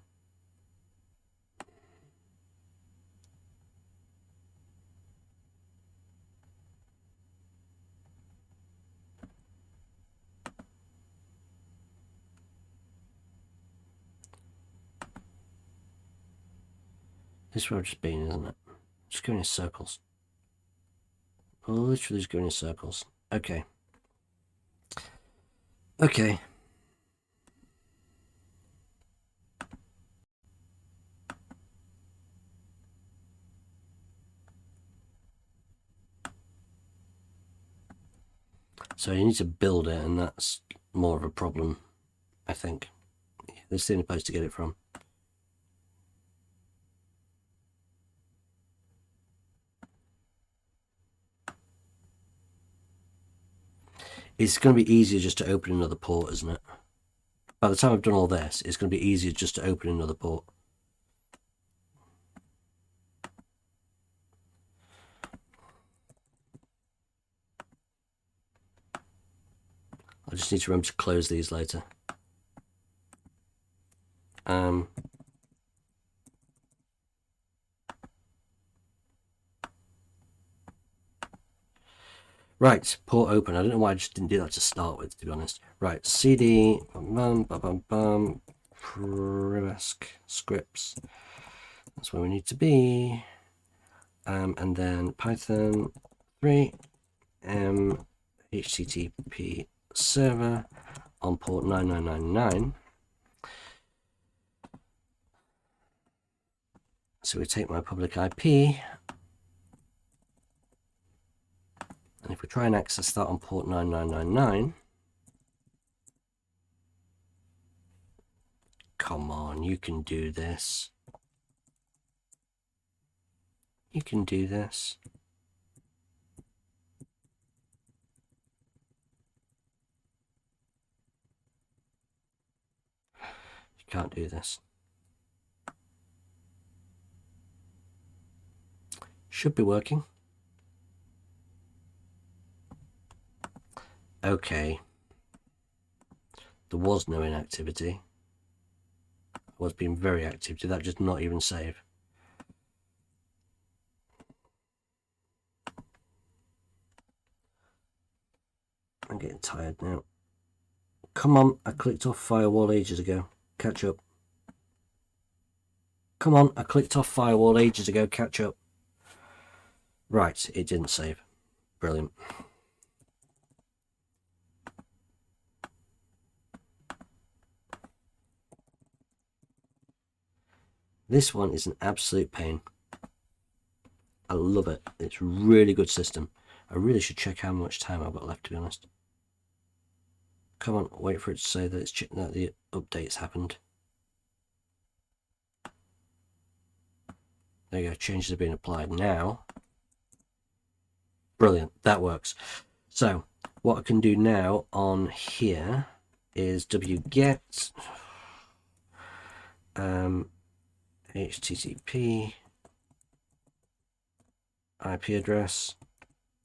This road just been, isn't it? Just going in circles. Literally just going in circles. Okay. Okay. So you need to build it, and that's more of a problem, I think. This is the only place to get it from. It's going to be easier just to open another port, isn't it? By the time I've done all this, it's going to be easier just to open another port. I just need to remember to close these later. Right, port open. I don't know why I just didn't do that to start with, to be honest. Right, cd scripts. That's where we need to be. and then Python 3 HTTP server on port 9999. So we take my public IP, and if we try and access that on port 9999, come on, you can do this. You can do this. You can't do this. Should be working. Okay. There was no inactivity. I was being very active. Did that just not even save? I'm getting tired now. Come on, I clicked off firewall ages ago. Catch up. Come on, I clicked off firewall ages ago. Catch up. Right, it didn't save. Brilliant. This one is an absolute pain. I love it. It's a really good system. I really should check how much time I've got left, to be honest. Come on, wait for it to say that that the update's happened. There you go, changes have been applied now. Brilliant, that works. So what I can do now on here is wget HTTP IP address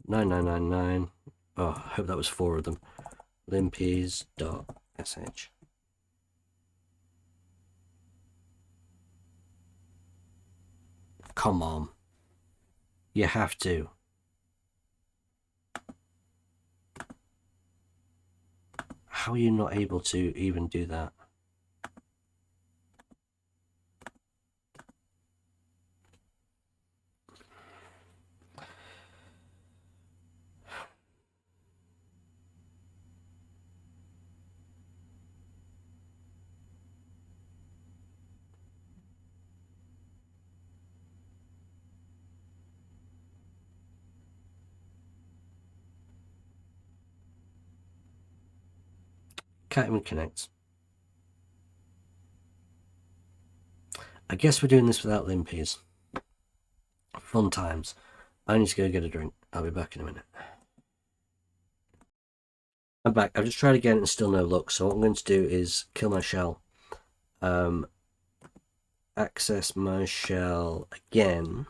9999. Oh, I hope that was 4 of them. limpies.sh. Come on. You have to. How are you not able to even do that? Can't even connect. I guess we're doing this without limpies. Fun times. I need to go get a drink. I'll be back in a minute. I'm back. I've just tried again and still no luck. So what I'm going to do is kill my shell. Access my shell again.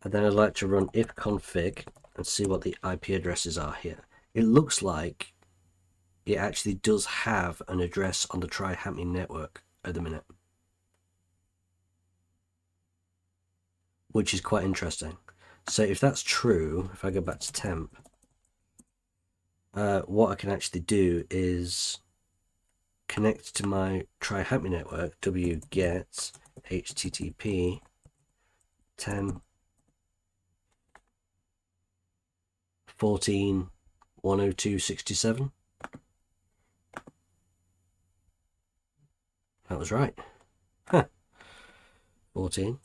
And then I'd like to run ifconfig and see what the IP addresses are here. It looks like it actually does have an address on the try-hack-me network at the minute, which is quite interesting. So if that's true, if I go back to temp, what I can actually do is connect to my try-hack-me network, wget http 10 14 102.67. That was right. Huh. 14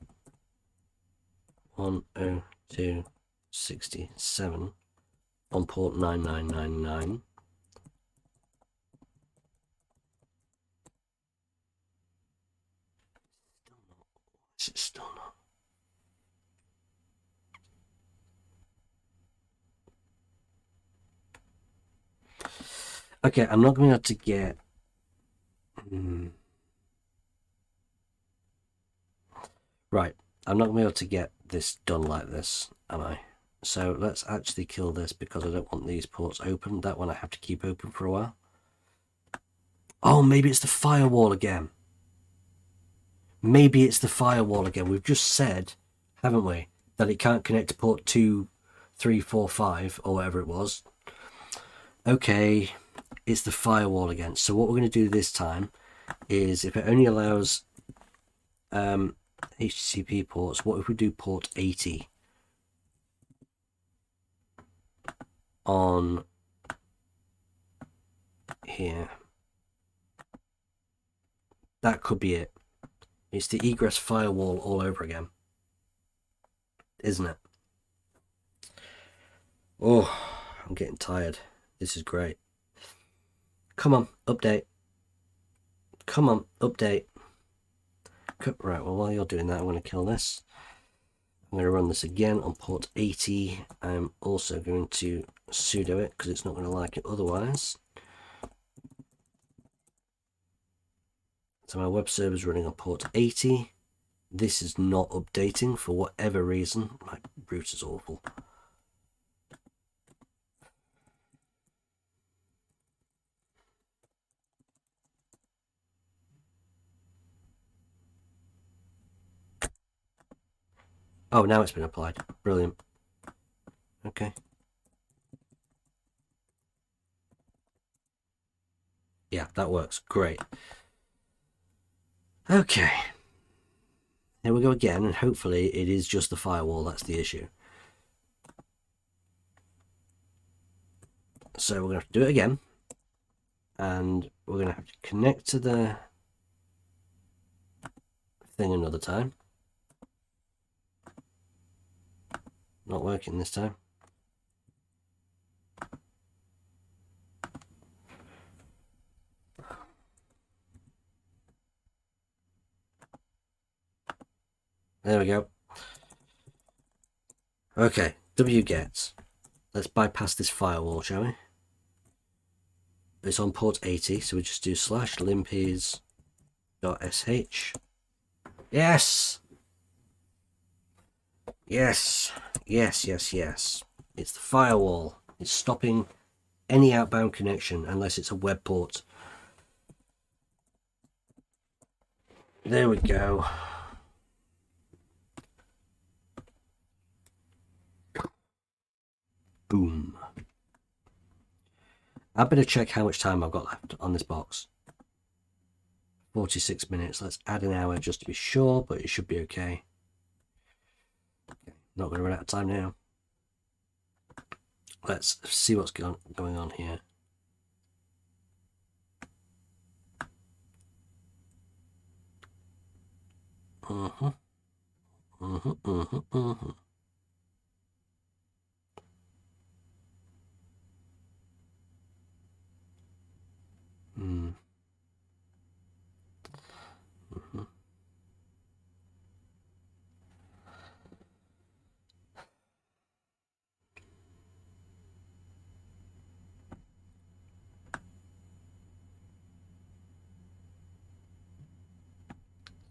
102.67 on port 9999. It's still not. Okay, I'm not going to be able to get. Right, I'm not going to be able to get this done like this, am I? So let's actually kill this because I don't want these ports open. That one I have to keep open for a while. Oh, maybe it's the firewall again. Maybe it's the firewall again. We've just said, haven't we, that it can't connect to port 2, 3, 4, 5 or whatever it was. Okay, it's the firewall again. So what we're going to do this time is, if it only allows HTTP ports. What if we do port 80 on here? That could be it. It's the egress firewall all over again, isn't it? Oh, I'm getting tired. This is great. Come on, update. Come on, update. Right, well, while you're doing that, I'm going to kill this. I'm going to run this again on port 80. I'm also going to sudo it because it's not going to like it otherwise. So my web server is running on port 80. This is not updating for whatever reason. My router's awful. Oh, now it's been applied. Brilliant. Okay. Yeah, that works. Great. Okay. Here we go again, and hopefully it is just the firewall that's the issue. So we're going to have to do it again. And we're going to have to connect to the thing another time. Not working this time. There we go. Okay, wget. Let's bypass this firewall, shall we? It's on port 80, so we just do /limpies.sh. Yes! Yes! Yes, yes, yes. It's the firewall. It's stopping any outbound connection unless it's a web port. There we go. Boom. I better check how much time I've got left on this box. 46 minutes. Let's add an hour just to be sure, but it should be okay. Not going to run out of time now. Let's see what's going on here.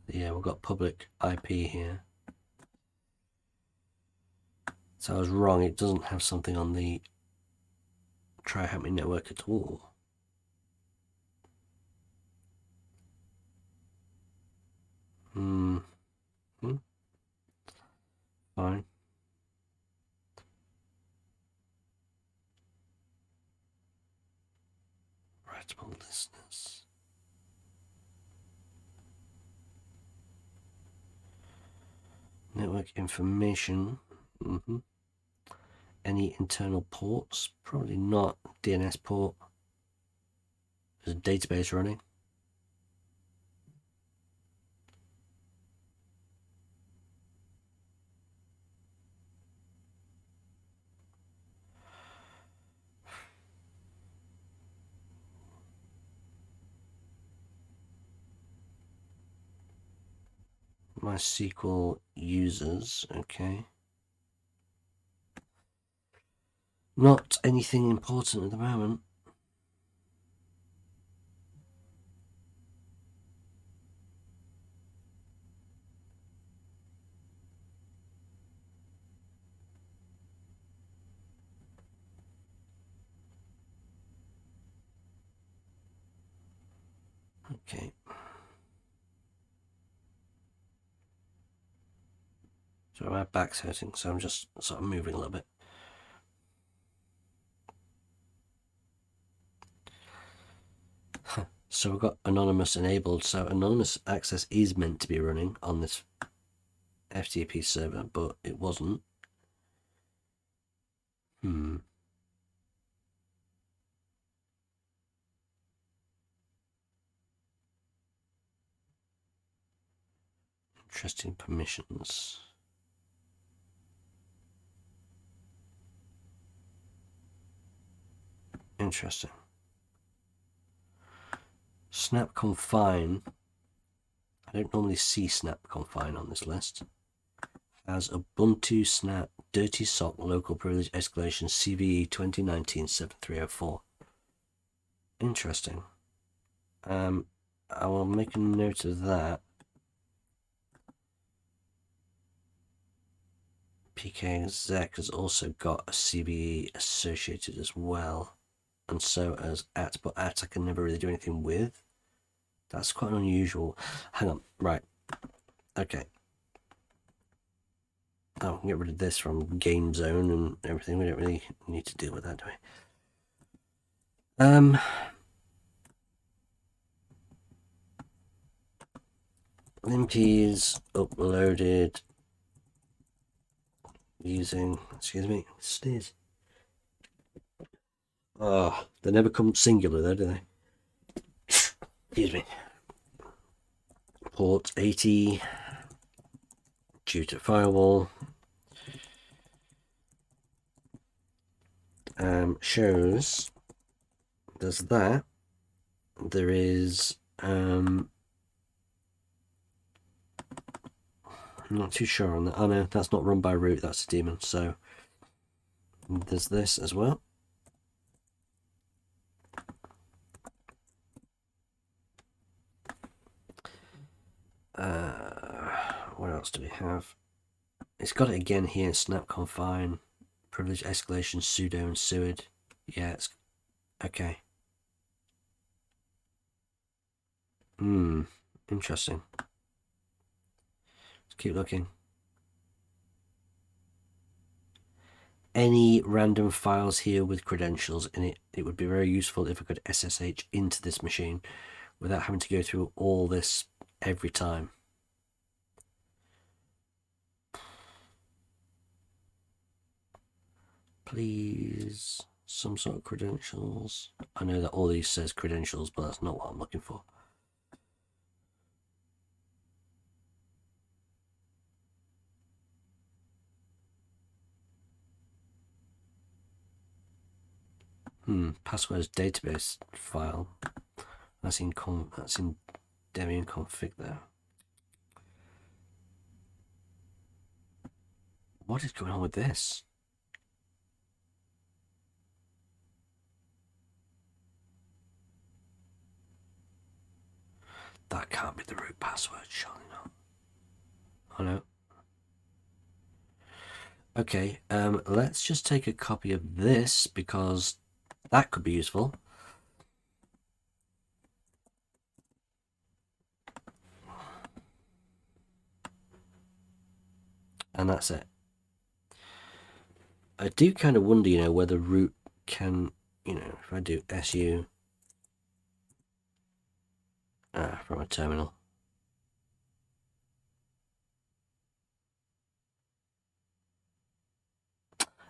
Yeah, we've got public IP here. So I was wrong. It doesn't have something on the try help me network at all. Fine. Writable listeners. Network information. Any internal ports? Probably not. DNS port. There's a database running. MySQL users, okay. Not anything important at the moment. Okay. So my back's hurting, so I'm just sort of moving a little bit. So we've got anonymous enabled, so anonymous access is meant to be running on this FTP server, but it wasn't. Interesting permissions. Interesting. Snap confine. I don't normally see snap confine on this list. As Ubuntu snap dirty sock local privilege escalation CVE 2019-7304. Interesting. I will make a note of that. PKexec has also got a CVE associated as well, and so as at, but at I can never really do anything with. That's quite unusual. Hang on, right. Okay. Oh, we can get rid of this from game zone and everything. We don't really need to deal with that, do we? Limpies uploaded using, excuse me, sneeze. Oh, they never come singular though, do they? Excuse me. Port 80 due to firewall. Shows there's that. There is I'm not too sure on that. Oh no, that's not run by root, that's a daemon. So there's this as well. What else do we have? It's got it again here, snap confine, privilege escalation, sudo and suid. Yeah, it's okay. Interesting. Let's keep looking. Any random files here with credentials in it, it would be very useful if I could SSH into this machine without having to go through all this every time. Please, some sort of credentials. I know that all these says credentials, but that's not what I'm looking for. Passwords database file. That's in Debian config there. What is going on with this? That can't be the root password, surely not. Oh no. Okay, let's just take a copy of this because that could be useful. And that's it. I do kind of wonder, whether root can, if I do su from a terminal.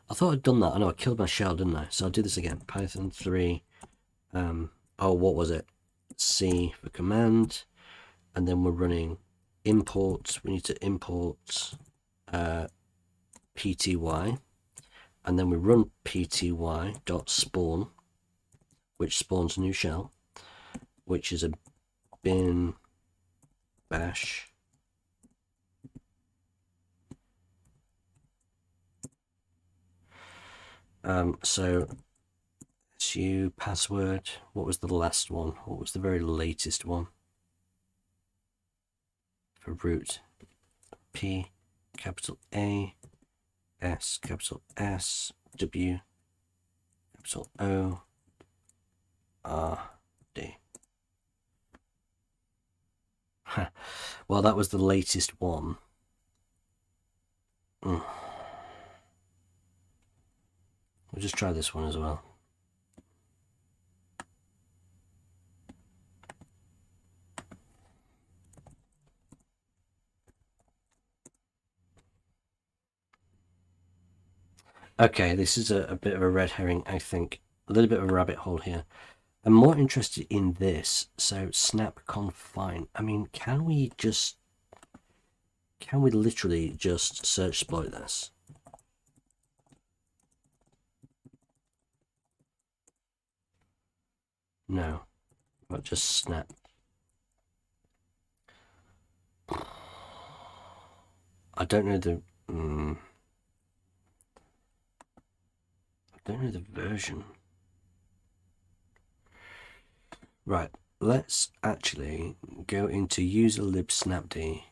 I thought I'd done that. I know I killed my shell, didn't I? So I'll do this again. Python 3. Oh, what was it? C for command. And then we're running import. We need to import pty. And then we run pty.spawn, which spawns a new shell, which is a bin bash. So su password. What was the last one? What was the very latest one for root? P capital A S capital S W capital O R D. Well, that was the latest one. We'll just try this one as well. Okay, this is a bit of a red herring, I think. A little bit of a rabbit hole here. I'm more interested in this. So snap confine. I mean, can we literally just search exploit this? No, but just snap. I don't know the. I don't know the version. Right, let's actually go into user lib snapd.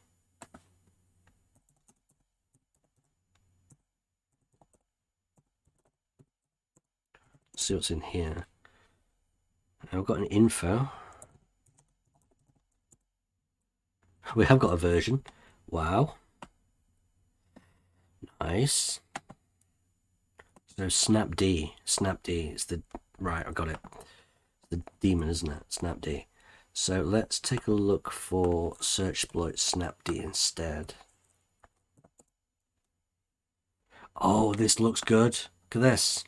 See what's in here. I've got an info. We have got a version. Wow. Nice. So snapd. Snapd is the... Right, I got it. It's the daemon, isn't it? Snapd. So let's take a look for search exploit snapd instead. Oh, this looks good. Look at this.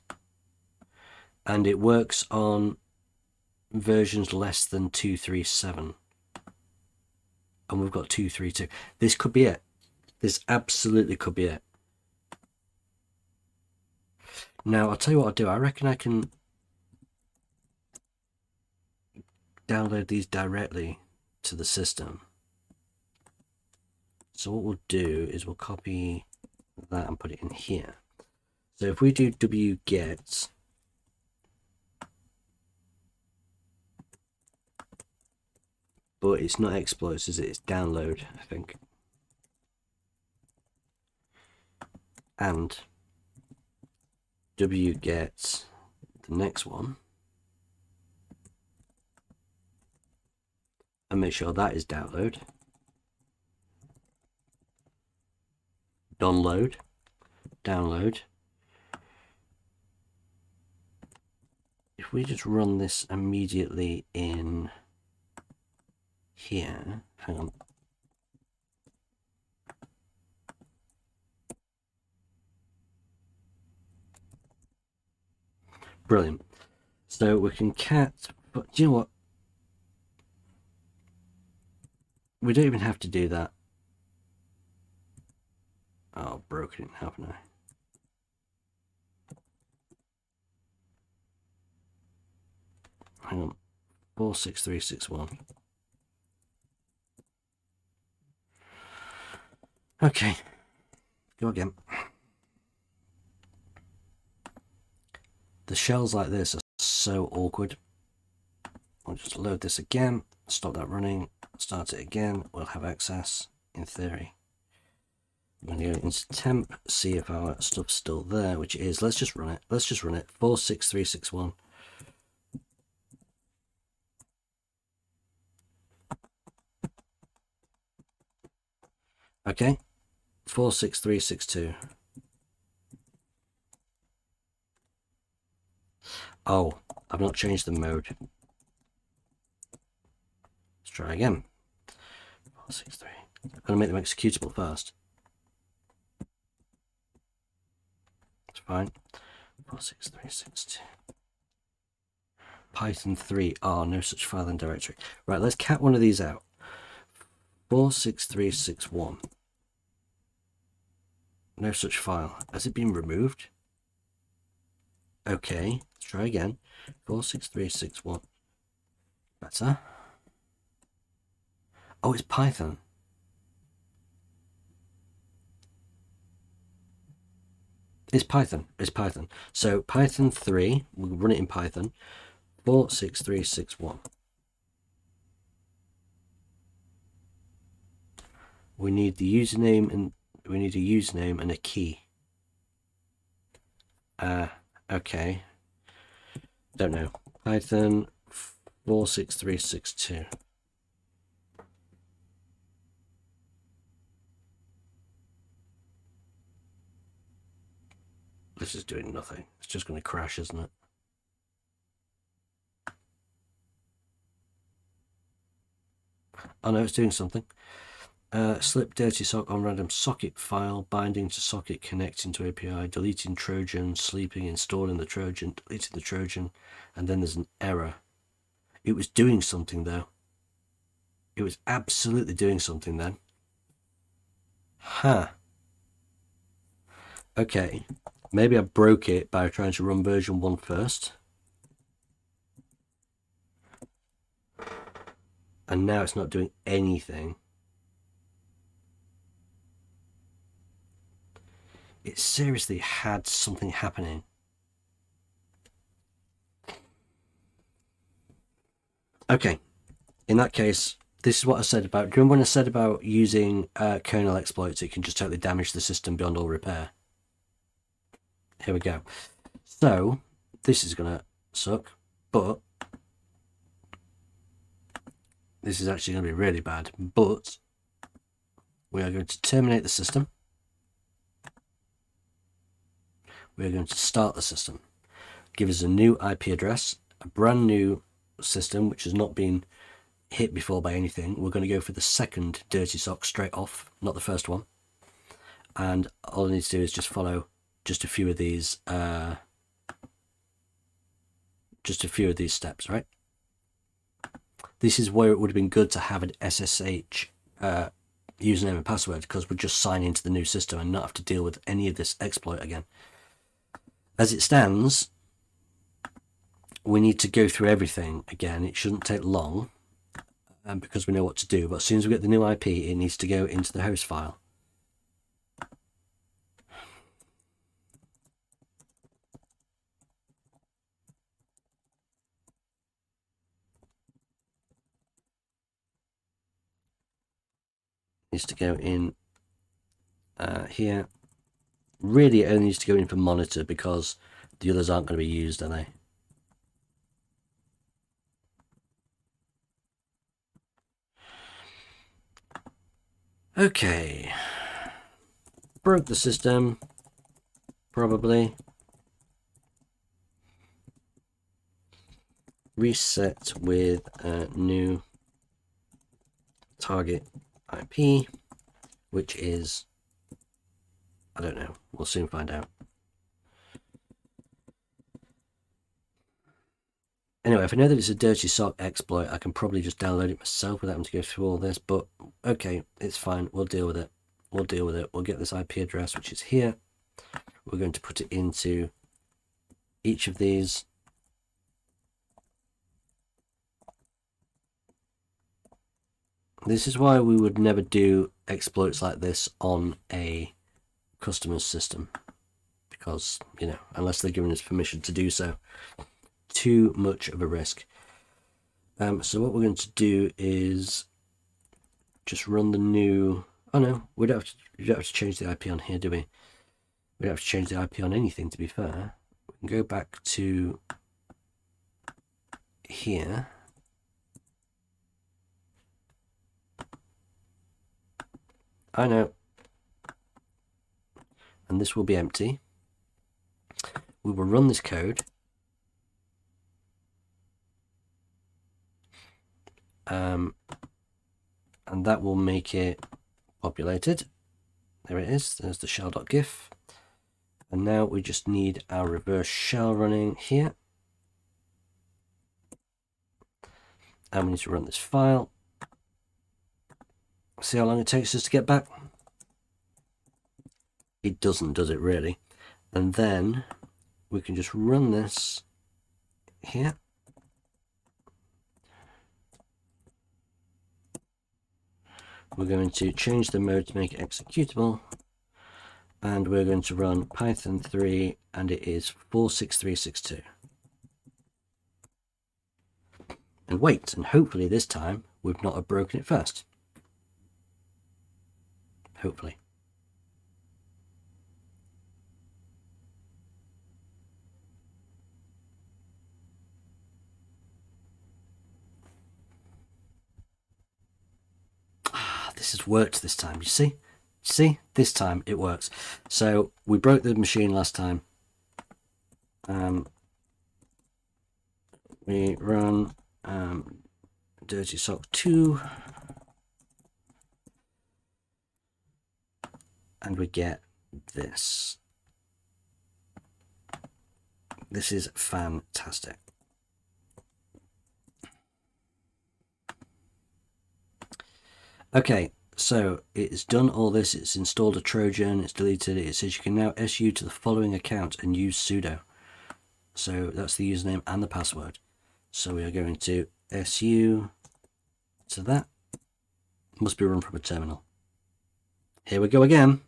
And it works on versions less than 237. And we've got 232. This could be it. This absolutely could be it. Now, I'll tell you what I'll do. I reckon I can download these directly to the system. So what we'll do is we'll copy that and put it in here. So if we do wget, but it's not exploits, is it? It's download, I think. And wget the next one. And make sure that is download. Download. Download. If we just run this immediately in here, hang on. Brilliant. So we can cat, but do you know what? We don't even have to do that. Oh, broken it, haven't I? Hang on. 46361. Okay. Go again. The shells like this are so awkward. I'll just load this again, stop that running, start it again, we'll have access, in theory. I'm going to go into temp, see if our stuff's still there, which it is. Let's just run it. 46361. Okay, 46362. Oh, I've not changed the mode. Let's try again. 463. I'm going to make them executable first. It's fine. 46362. Python 3. Oh, no such file and directory. Right, let's cat one of these out. 46361. No such file. Has it been removed? Okay, let's try again. 46361. Better. Oh, it's Python. It's Python. It's Python. So Python 3, we'll run it in Python. 46361. We need the username and we need a username and a key. Okay. Don't know. Python 46362. This is doing nothing. It's just going to crash, isn't it? Oh no, it's doing something. slip dirty sock on random socket file, binding to socket, connecting to API, deleting Trojan, sleeping, installing the Trojan, deleting the Trojan, and then there's an error. It was doing something though. It was absolutely doing something then. Huh. Okay. Maybe I broke it by trying to run version 1 first. And now it's not doing anything. It seriously had something happening. Okay. In that case, this is what I said about... Do you remember when I said about using kernel exploits? It can just totally damage the system beyond all repair. Here we go. So, this is going to suck, but this is actually going to be really bad. But we are going to terminate the system. We are going to start the system. Give us a new IP address, a brand new system which has not been hit before by anything. We're going to go for the second dirty sock straight off, not the first one. And all I need to do is just follow just a few of these steps, right? This is where it would have been good to have an SSH username and password, because we'd just sign into the new system and not have to deal with any of this exploit again. As it stands, we need to go through everything again. It shouldn't take long because we know what to do, but as soon as we get the new IP, it needs to go into the host file. Needs to go in here. Really, it only needs to go in for monitor because the others aren't going to be used, are they? Okay. Broke the system. Probably. Reset with a new target IP, which is, I don't know, we'll soon find out. Anyway, if I know that it's a dirty sock exploit, I can probably just download it myself without having to go through all this, but okay, it's fine, we'll deal with it. We'll deal with it. We'll get this IP address, which is here. We're going to put it into each of these. This is why we would never do exploits like this on a customer's system, because, you know, unless they're giving us permission to do so, too much of a risk. So what we're going to do is just run the new... Oh no, we don't have to change the IP on here, do we? We don't have to change the IP on anything, to be fair. We can go back to here. I know. And this will be empty. We will run this code. And that will make it populated. There it is. There's the shell.gif. And now we just need our reverse shell running here. And we need to run this file. See how long it takes us to get back? It doesn't, does it really? And then we can just run this here. We're going to change the mode to make it executable. And we're going to run Python 3, and it is 46362. And wait, and hopefully this time we've not have broken it first. Hopefully. This has worked this time, you see? See, this time it works. So we broke the machine last time. We run dirty sock 2. and we get this. This is fantastic. Okay, so it's done all this. It's installed a Trojan. It's deleted it. It says you can now SU to the following account and use sudo. So that's the username and the password. So we are going to SU to that. Must be run from a terminal. Here we go again.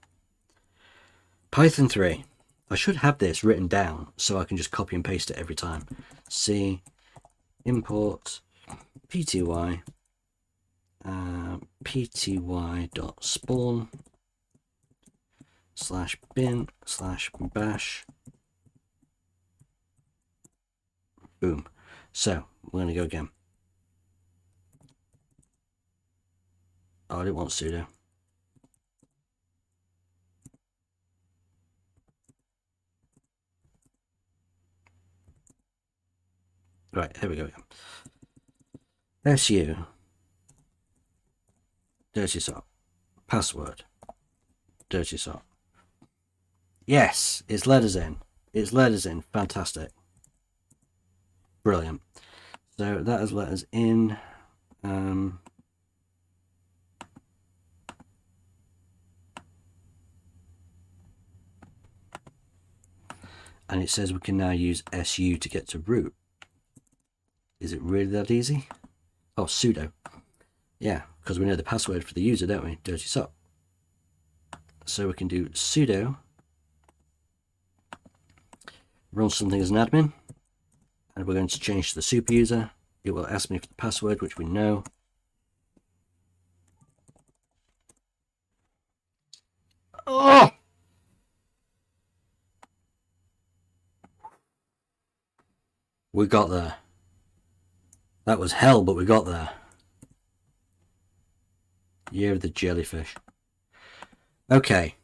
Python 3. I should have this written down so I can just copy and paste it every time. C import pty pty.spawn /bin/bash. Boom. So we're going to go again. Oh, I didn't want sudo. Right, here we go again. SU dirty sock. Password dirty sock. Yes, it's let us in. It's let us in. Fantastic. Brilliant. So that has let us in. And it says we can now use SU to get to root. Is it really that easy? Oh, sudo. Yeah, because we know the password for the user, don't we? Dirty sock. So we can do sudo, run something as an admin, and we're going to change to the super user. It will ask me for the password, which we know. Oh! We got there. That was hell, but we got there. Year of the Jellyfish. Okay,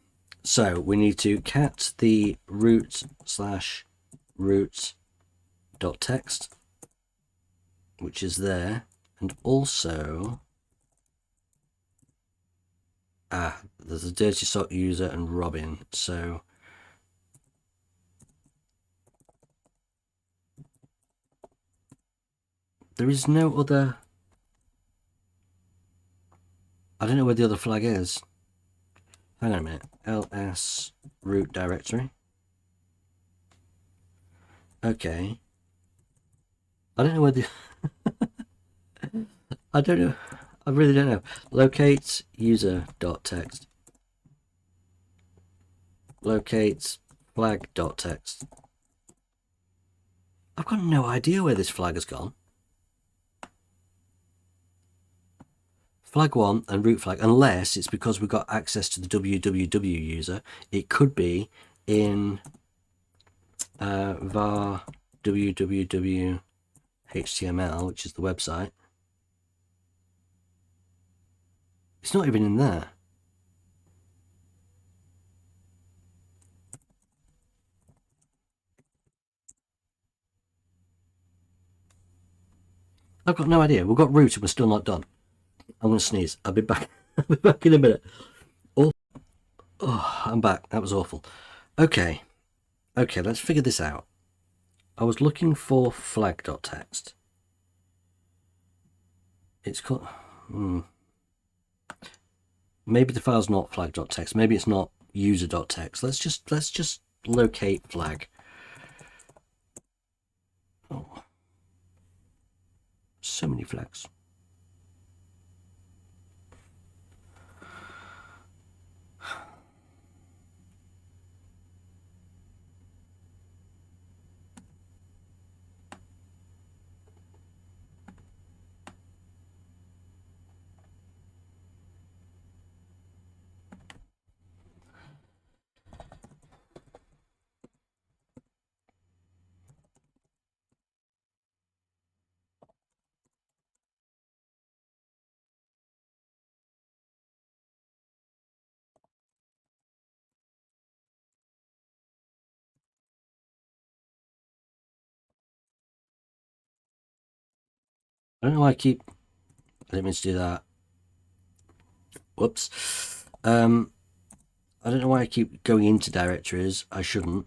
so we need to cat the root/root.text, which is there, and also there's a dirty sock user and Robin. So there is no other. I don't know where the other flag is. Hang on a minute. ls root directory. Okay. I don't know where the. I don't know. I really don't know. Locate user.text. Locate flag.text. I've got no idea where this flag has gone. Flag 1 and root flag, unless it's because we've got access to the www user. It could be in var www html, which is the website. It's not even in there. I've got no idea. We've got root and we're still not done. I'm going to sneeze. I'll be back. I'll be back in a minute. Oh, I'm back. That was awful. Okay, let's figure this out. I was looking for flag.text. It's called... Maybe the file's not flag.text. Maybe it's not user.text. Let's just locate flag. Oh, so many flags. I don't know why I didn't mean to do that. Whoops. I don't know why I keep going into directories. I shouldn't.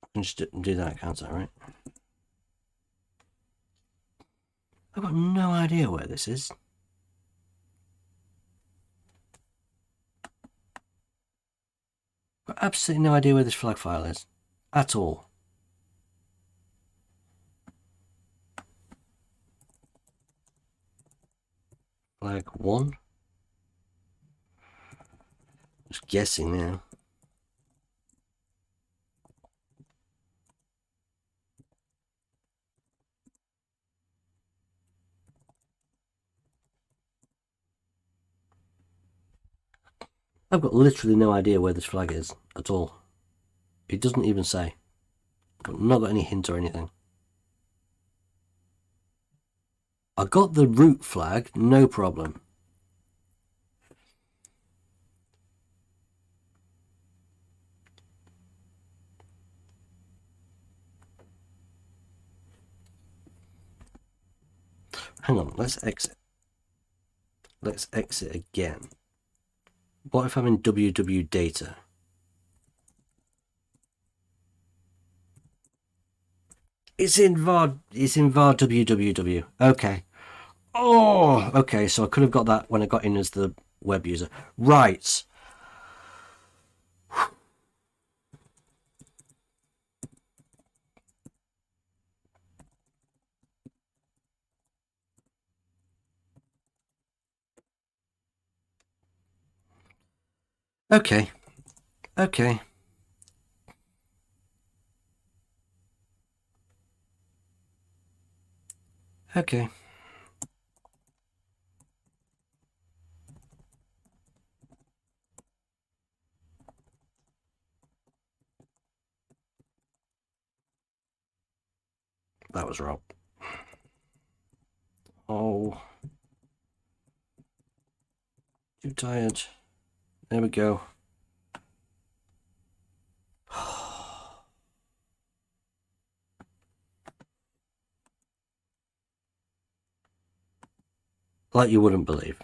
I can just do that, can't I, right? I've got no idea where this is. I've got absolutely no idea where this flag file is. At all. Flag 1. Just guessing now. I've got literally no idea where this flag is at all. It doesn't even say. I've not got any hint or anything. I got the root flag, no problem. Hang on, let's exit. Let's exit again. What if I'm in www data? It's in var www. Okay. Oh, okay, so I could have got that when I got in as the web user. Right. Okay. Okay. Okay. That was wrong. Oh. Too tired. There we go. Like you wouldn't believe.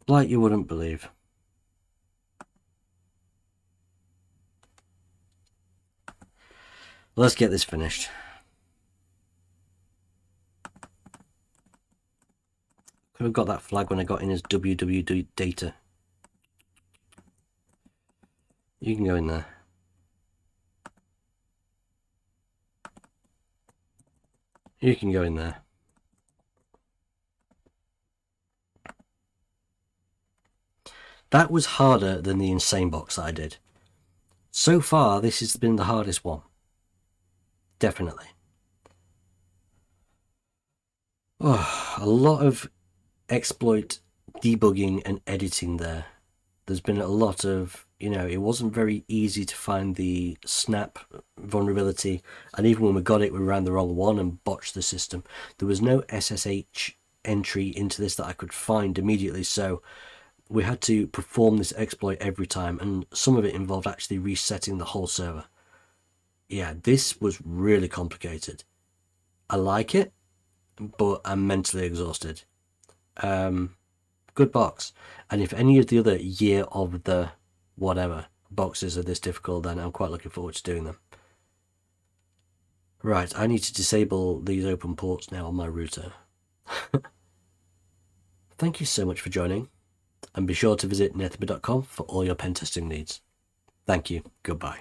Like you wouldn't believe. Let's get this finished. Could have got that flag when I got in as www data. You can go in there. You can go in there. That was harder than the insane box I did. So far, this has been the hardest one. Definitely. Oh, a lot of exploit debugging and editing there. There's been a lot of, it wasn't very easy to find the snap vulnerability, and even when we got it, we ran the wrong one and botched the system. There was no SSH entry into this that I could find immediately, so we had to perform this exploit every time, and some of it involved actually resetting the whole server. Yeah, this was really complicated. I like it, but I'm mentally exhausted. Good box. And if any of the other Year of the whatever boxes are this difficult, then I'm quite looking forward to doing them. Right, I need to disable these open ports now on my router. Thank you so much for joining, and be sure to visit nethemba.com for all your pen testing needs. Thank you. Goodbye.